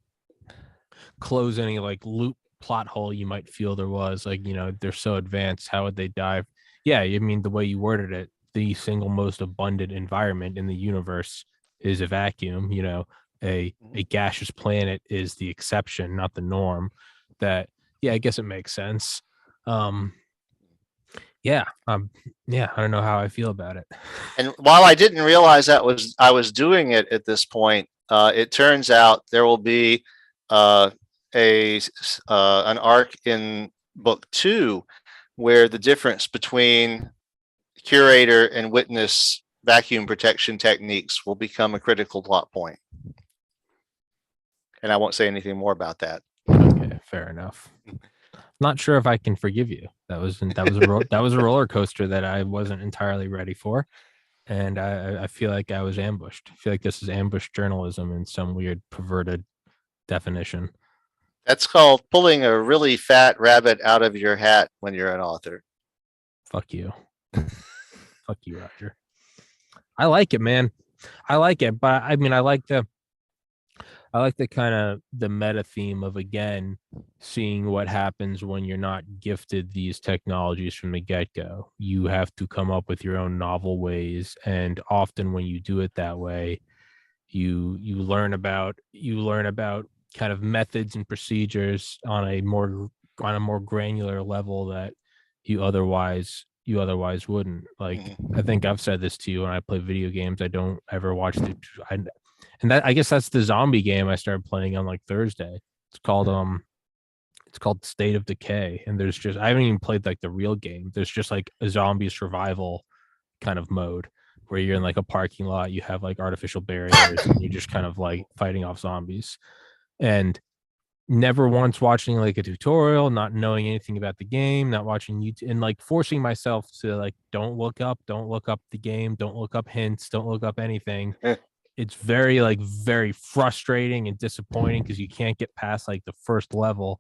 close any like loop plot hole you might feel there was. Like, they're so advanced. How would they die? Yeah, I mean, the way you worded it, the single most abundant environment in the universe is a vacuum. A gaseous planet is the exception, not the norm. That, yeah, I guess it makes sense. Yeah, I don't know how I feel about it. And while I didn't realize I was doing it at this point, it turns out there will be an arc in book 2 where the difference between curator and witness vacuum protection techniques will become a critical plot point. And I won't say anything more about that. Okay, fair enough. Not sure if I can forgive you. That was a roller coaster that I wasn't entirely ready for, and I feel like I was ambushed. I feel like this is ambush journalism in some weird perverted definition. That's called pulling a really fat rabbit out of your hat when you're an author. Fuck you. Fuck you, Roger. I like it, man. I like it, but I mean, I like the kind of the meta theme of, again, seeing what happens when you're not gifted these technologies from the get-go. You have to come up with your own novel ways, and often when you do it that way, you learn about kind of methods and procedures on a more granular level that you otherwise wouldn't. Like, I think I've said this to you, when I play video games, I don't ever watch and that, I guess that's the zombie game I started playing on like Thursday. It's called It's called State of Decay, and there's just I haven't even played like the real game. There's just like a zombie survival kind of mode where you're in like a parking lot, you have like artificial barriers, and you're just kind of like fighting off zombies. And never once watching like a tutorial, not knowing anything about the game, not watching YouTube, and like forcing myself to like don't look up the game, don't look up hints, don't look up anything. It's very like very frustrating and disappointing because you can't get past like the first level.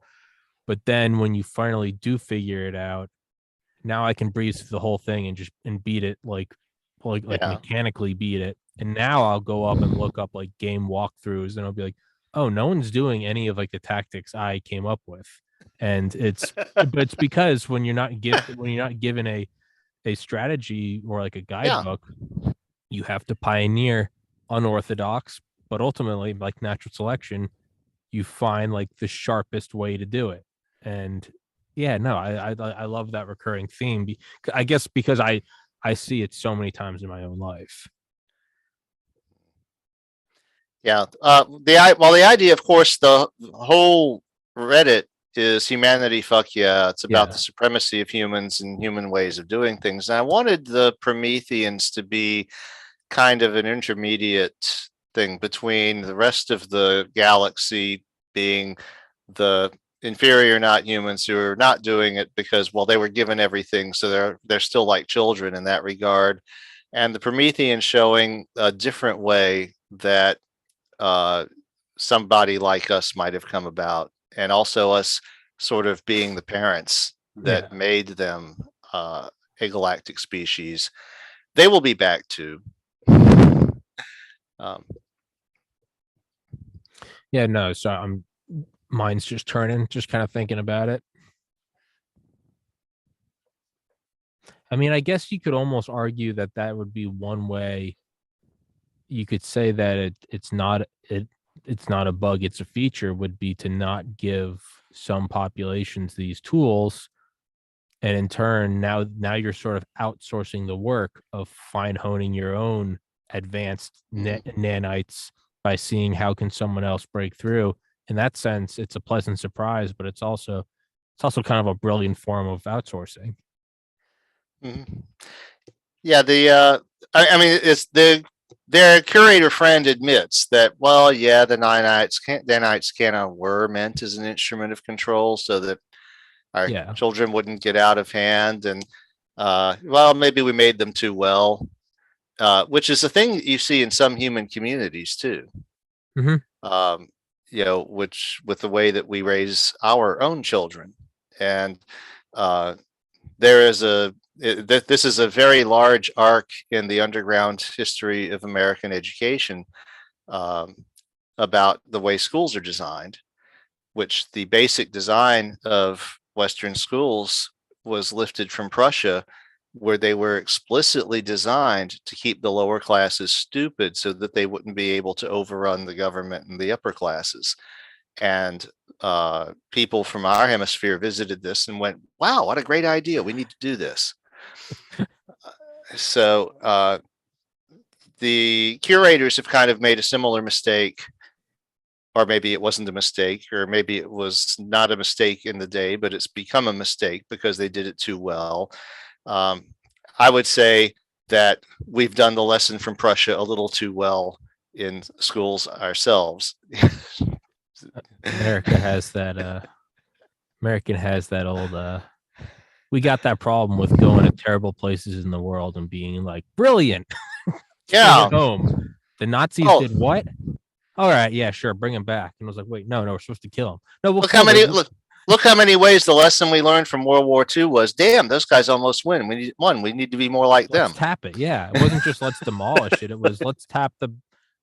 But then when you finally do figure it out, now I can breeze through the whole thing and just and beat it like Yeah. mechanically beat it. And now I'll go up and look up like game walkthroughs and I'll be like, oh, no one's doing any of like the tactics I came up with. And but it's because when you're not given a strategy or like a Yeah. guidebook, you have to pioneer unorthodox, but ultimately like natural selection, you find like the sharpest way to do it. And yeah, no, I love that recurring theme. I guess because I see it so many times in my own life. Yeah. The idea, of course, the whole Reddit is humanity. Fuck yeah! It's about Yeah, the supremacy of humans and human ways of doing things. And I wanted the Prometheans to be kind of an intermediate thing between the rest of the galaxy being the inferior not humans who are not doing it because well they were given everything so they're still like children in that regard, and the Prometheans showing a different way that uh, somebody like us might have come about, and also us sort of being the parents yeah, that made them a galactic species. They will be back too. Um, yeah. No, so I'm mine's just turning, just kind of thinking about it. I mean, I guess you could almost argue that that would be one way you could say that it's not a bug, it's a feature, would be to not give some populations these tools, and in turn now you're sort of outsourcing the work of fine honing your own advanced nanites by seeing how can someone else break through. In that sense, it's a pleasant surprise, but it's also kind of a brilliant form of outsourcing. mhm. Yeah, I mean, it's their curator friend admits that. Well, yeah, nanites cannon were meant as an instrument of control, so that our Yeah. children wouldn't get out of hand, and well, maybe we made them too well, which is a thing that you see in some human communities too. Hmm. Um, which with the way that we raise our own children, and uh, there is this is a very large arc in the underground history of American education, um, about the way schools are designed, which the basic design of Western schools was lifted from Prussia, where they were explicitly designed to keep the lower classes stupid so that they wouldn't be able to overrun the government and the upper classes. And people from our hemisphere visited this and went, wow, what a great idea. We need to do this. So the curators have kind of made a similar mistake, or maybe it wasn't a mistake, or maybe it was not a mistake in the day, but it's become a mistake because they did it too well. Um, I would say that we've done the lesson from Prussia a little too well in schools ourselves. America has that American has that old we got that problem with going to terrible places in the world and being like brilliant. Bring Yeah. it home. The Nazis Oh, did what? All right, yeah, sure, bring him back. And I was like, wait, no, we're supposed to kill him. No, we'll look how kill many them. look how many ways the lesson we learned from World War II was, damn, those guys almost win. We need to be more like Let's them. tap it. Yeah, it wasn't just let's demolish it. It was let's tap the.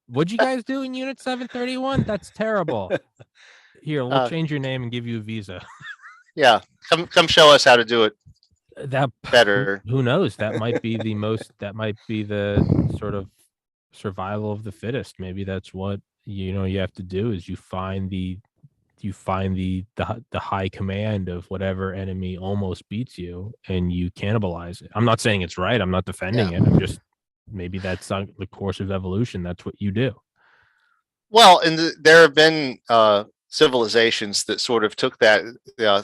What'd you guys do in Unit 731? That's terrible. Here, we'll change your name and give you a visa. Yeah, come show us how to do it That better. who knows? That might be the most. That might be the sort of survival of the fittest. Maybe that's what you have to do is you find the high command of whatever enemy almost beats you and you cannibalize it. I'm not saying it's right. I'm not defending Yeah. it. I'm just maybe that's not the course of evolution. That's what you do. Well, and there have been civilizations that sort of took that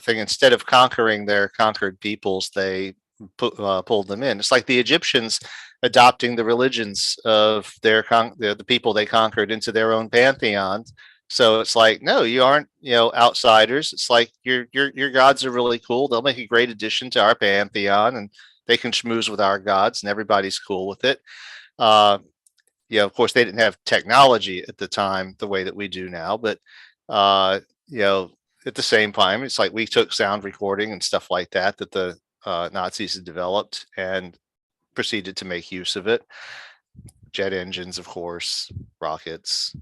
thing, instead of conquering their conquered peoples, they pulled them in. It's like the Egyptians adopting the religions of the people they conquered into their own pantheon. So it's like, no, you aren't, outsiders. It's like your gods are really cool. They'll make a great addition to our pantheon, and they can schmooze with our gods, and everybody's cool with it. Of course, they didn't have technology at the time the way that we do now, but uh, at the same time, it's like we took sound recording and stuff like that the Nazis had developed and proceeded to make use of it. Jet engines, of course, rockets.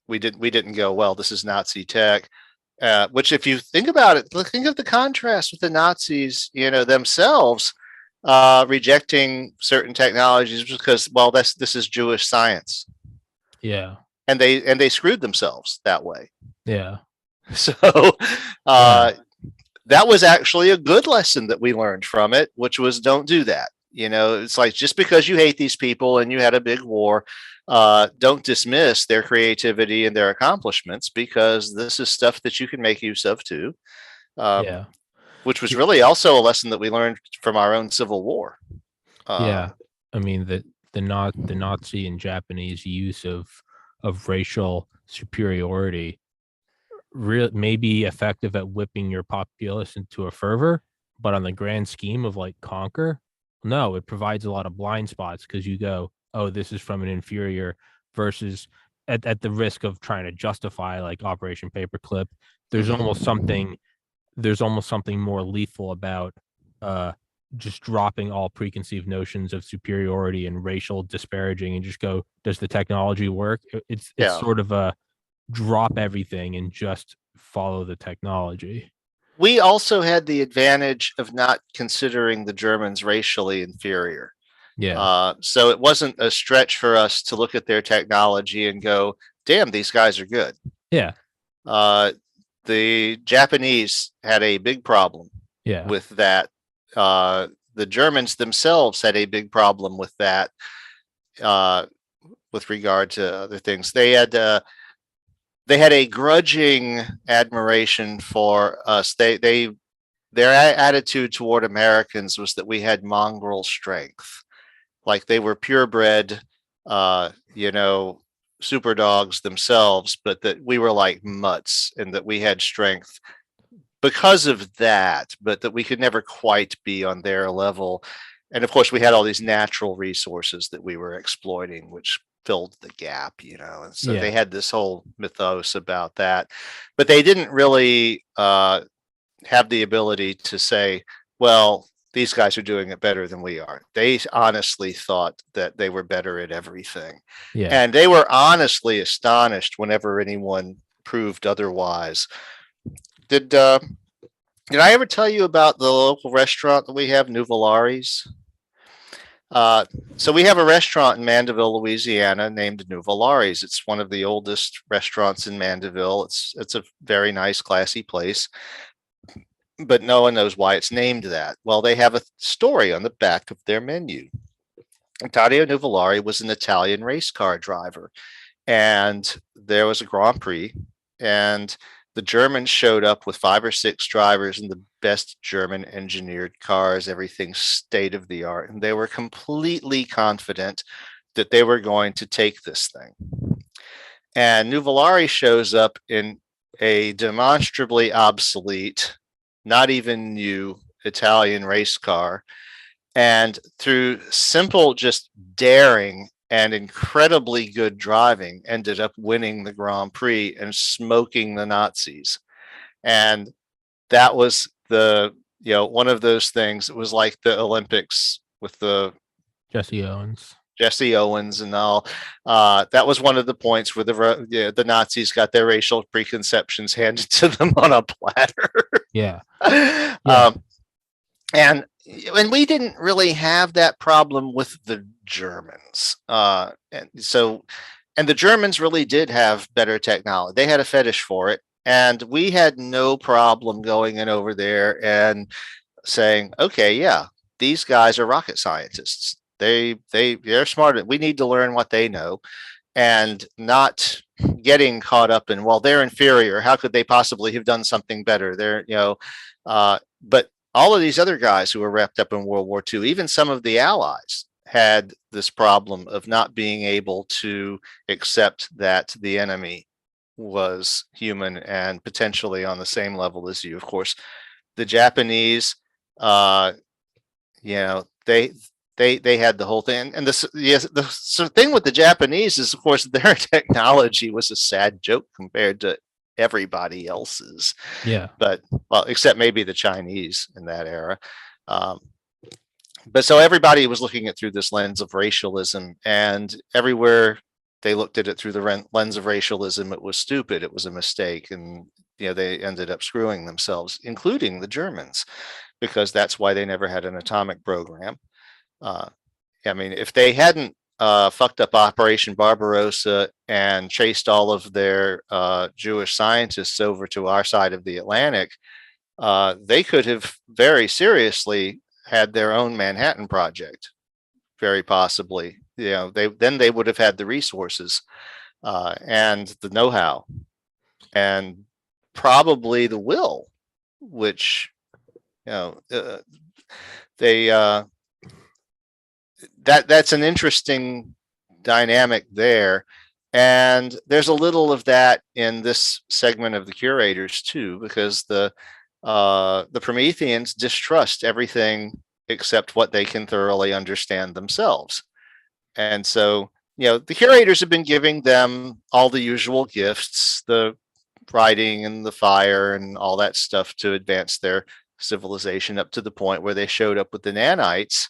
We didn't go, well, this is Nazi tech. Which, if you think about it, think of the contrast with the Nazis, themselves rejecting certain technologies because, well, this is Jewish science. Yeah. And they screwed themselves that way. Yeah. So that was actually a good lesson that we learned from it, which was, don't do that. It's like, just because you hate these people and you had a big war, don't dismiss their creativity and their accomplishments, because this is stuff that you can make use of too. Which was really also a lesson that we learned from our own Civil War. I mean, the Nazi and Japanese use of racial superiority may be effective at whipping your populace into a fervor, but on the grand scheme of like conquer, no, it provides a lot of blind spots, because you go, oh, this is from an inferior, versus at the risk of trying to justify like Operation Paperclip, there's almost something more lethal about just dropping all preconceived notions of superiority and racial disparaging, and just go, does the technology work? It's sort of a drop everything and just follow the technology. We also had the advantage of not considering the Germans racially inferior. So it wasn't a stretch for us to look at their technology and go, damn, these guys are good. The Japanese had a big problem with that. The Germans themselves had a big problem with that, with regard to other things. They had a grudging admiration for us. Their attitude toward Americans was that we had mongrel strength, like they were purebred, super dogs themselves, but that we were like mutts and that we had strength because of that, but that we could never quite be on their level. And of course, we had all these natural resources that we were exploiting, which filled the gap, and so they had this whole mythos about that, but they didn't really have the ability to say, well, these guys are doing it better than we are. They honestly thought that they were better at everything. And they were honestly astonished whenever anyone proved otherwise. Did I ever tell you about the local restaurant that we have, Nuvolari's? So we have a restaurant in Mandeville, Louisiana, named Nuvolari's. It's one of the oldest restaurants in Mandeville. It's a very nice, classy place, but no one knows why it's named that. Well, they have a story on the back of their menu. Taddeo Nuvolari was an Italian race car driver, and there was a Grand Prix, and the Germans showed up with 5 or 6 drivers in the best German engineered cars, everything state of the art, and they were completely confident that they were going to take this thing. And Nuvolari shows up in a demonstrably obsolete, not even new Italian race car, and through simple just daring and incredibly good driving, ended up winning the Grand Prix and smoking the Nazis. And that was one of those things. It was like the Olympics with the Jesse Owens and all. That was one of the points where the Nazis got their racial preconceptions handed to them on a platter. And we didn't really have that problem with the Germans. And the Germans really did have better technology. They had a fetish for it. And we had no problem going in over there and saying, okay, yeah, these guys are rocket scientists. They're smart. We need to learn what they know. and not getting caught up in, well, they're inferior. How could they possibly have done something better? But all of these other guys who were wrapped up in World War II, even some of the allies, had this problem of not being able to accept that the enemy was human and potentially on the same level as you. Of course, the Japanese, they had the whole thing, and the thing with the Japanese is, of course, their technology was a sad joke compared to everybody else's. Yeah. But well, except maybe the Chinese in that era. But so everybody was looking at through this lens of racialism, and everywhere they looked at it through the lens of racialism, it was stupid, it was a mistake, and they ended up screwing themselves, including the Germans, because that's why they never had an atomic program. I mean, if they hadn't fucked up Operation Barbarossa and chased all of their Jewish scientists over to our side of the Atlantic, they could have very seriously had their own Manhattan Project, very possibly. They would have had the resources and the know-how and probably the will, which that's an interesting dynamic there. And there's a little of that in this segment of the Curators too, because the Prometheans distrust everything except what they can thoroughly understand themselves. And so, the Curators have been giving them all the usual gifts, the writing and the fire and all that stuff to advance their civilization up to the point where they showed up with the nanites.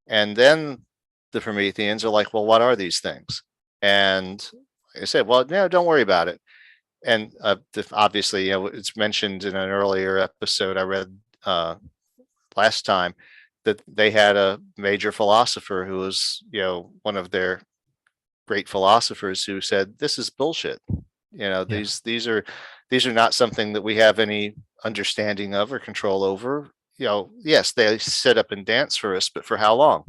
And then the Prometheans are like, well, what are these things? And I said, well, no, don't worry about it. And obviously, it's mentioned in an earlier episode I read last time that they had a major philosopher who was, one of their great philosophers who said, this is bullshit. These are not something that we have any understanding of or control over. Yes, they sit up and dance for us, but for how long?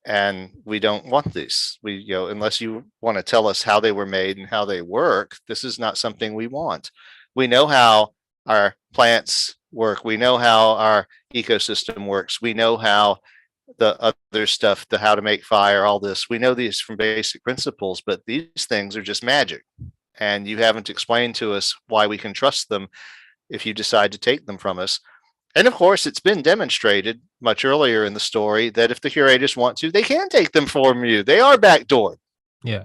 And we don't want these. Unless you want to tell us how they were made and how they work, this is not something we want. We know how our plants work. We know how our ecosystem works. We know how the other stuff, the how to make fire, all this. We know these from basic principles, but these things are just magic. And you haven't explained to us why we can trust them if you decide to take them from us. And of course, it's been demonstrated much earlier in the story that if the Curators want to, they can take them from you. They are backdoored. Yeah.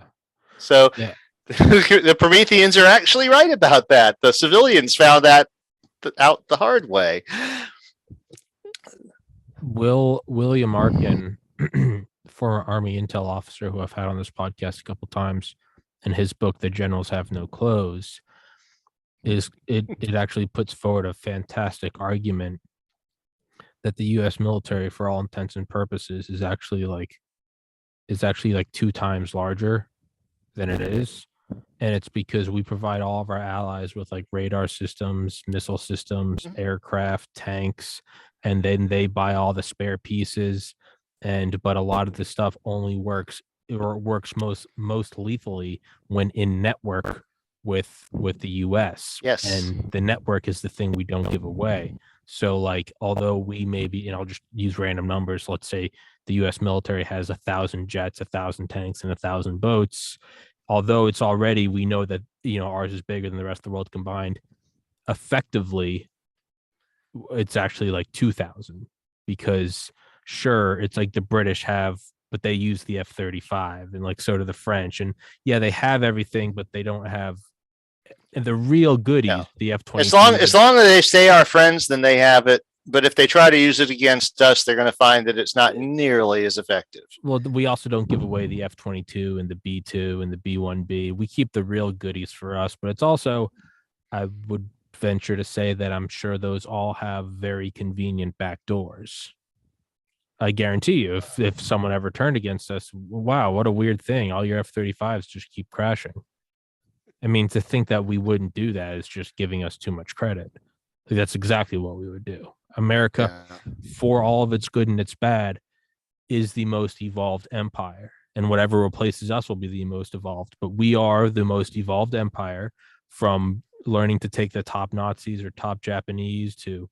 So yeah. The Prometheans are actually right about that. The civilians found that out the hard way. William Arkin, former Army intel officer who I've had on this podcast a couple times, in his book, The Generals Have No Clothes, it actually puts forward a fantastic argument that the U.S. military, for all intents and purposes, is actually like 2 times larger than it is. And it's because we provide all of our allies with like radar systems, missile systems, aircraft, tanks, and then they buy all the spare pieces. But a lot of the stuff only works most lethally when in network with the US. Yes. And the network is the thing we don't give away. So like, although we maybe, and I'll just use random numbers, let's say the US military has 1,000 jets, 1,000 tanks, and 1,000 boats. Although it's already, we know that, ours is bigger than the rest of the world combined. Effectively, it's actually like 2,000, because sure, it's like the British have, but they use the F-35, and like so do the French. And yeah, they have everything, but they don't have the real goodies. Yeah. The F-22. As long as they stay our friends, then they have it. But if they try to use it against us, they're going to find that it's not nearly as effective. Well, we also don't give away the F-22 and the B-2 and the B-1B. We keep the real goodies for us, but it's also, I would venture to say that I'm sure those all have very convenient back doors. I guarantee you, if someone ever turned against us, wow, what a weird thing. All your F-35s just keep crashing. I mean, to think that we wouldn't do that is just giving us too much credit. That's exactly what we would do. America, for all of its good and its bad, is the most evolved empire. and whatever replaces us will be the most evolved. But we are the most evolved empire, from learning to take the top Nazis or top Japanese to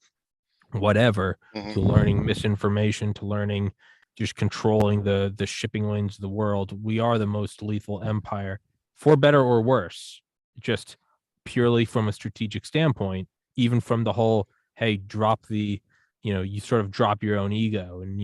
whatever, to learning misinformation, to learning just controlling the shipping lanes of the world. We are the most lethal empire, for better or worse, just purely from a strategic standpoint. Even from the whole, hey, drop the, you sort of drop your own ego. And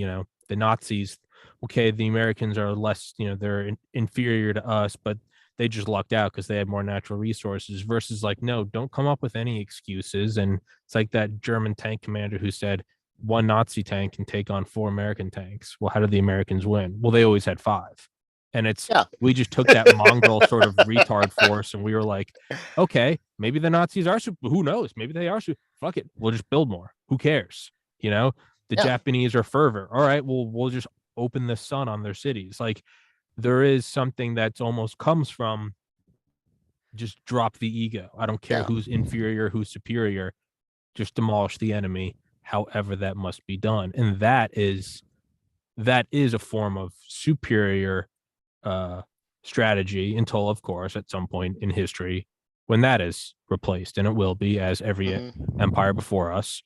the Nazis, okay, the Americans are less, they're inferior to us, but they just lucked out because they had more natural resources, versus like, no, don't come up with any excuses. And it's like that German tank commander who said one Nazi tank can take on 4 American tanks. Well, how did the Americans win? Well, they always had 5. And it's, Yeah. we just took that mongrel sort of retard force and we were like, okay, maybe the Nazis are super, who knows? Maybe they are super, fuck it. We'll just build more. Who cares? The Yeah. Japanese are fervor. All right, well, we'll just open the sun on their cities. Like, there is something that's almost comes from just drop the ego. I don't care who's inferior, who's superior, just demolish the enemy, however that must be done. And that is a form of superior strategy, until, of course, at some point in history, when that is replaced, and it will be, as every empire before us.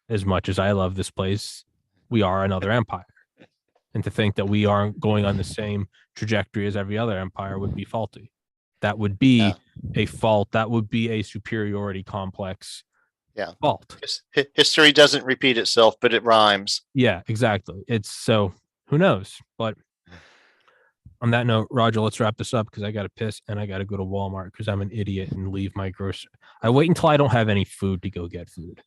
As much as I love this place, we are another empire. And to think that we aren't going on the same trajectory as every other empire would be faulty. That would be a fault. That would be a superiority complex fault. History doesn't repeat itself, but it rhymes. Yeah, exactly. It's so, who knows? But on that note, Roger, let's wrap this up because I got to piss and I got to go to Walmart because I'm an idiot and leave my grocery. I wait until I don't have any food to go get food,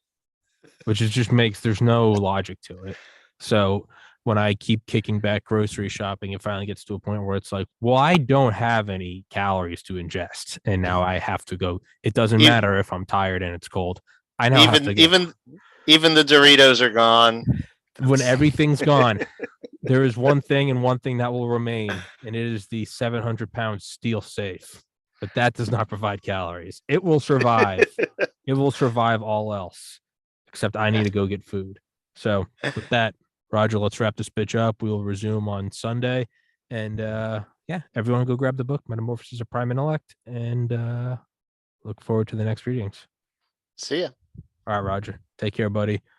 which is just there's no logic to it. So when I keep kicking back grocery shopping, it finally gets to a point where it's like, well, I don't have any calories to ingest. And now I have to go. It doesn't matter if I'm tired and it's cold. I now have to go. Even the Doritos are gone. When everything's gone, there is one thing and one thing that will remain, and it is the 700-pound steel safe. But that does not provide calories. It will survive. It will survive all else, except I need to go get food. So with that, Roger, let's wrap this bitch up. We will resume on Sunday. And everyone go grab the book, Metamorphosis of Prime Intellect, and look forward to the next readings. See ya. All right, Roger. Take care, buddy.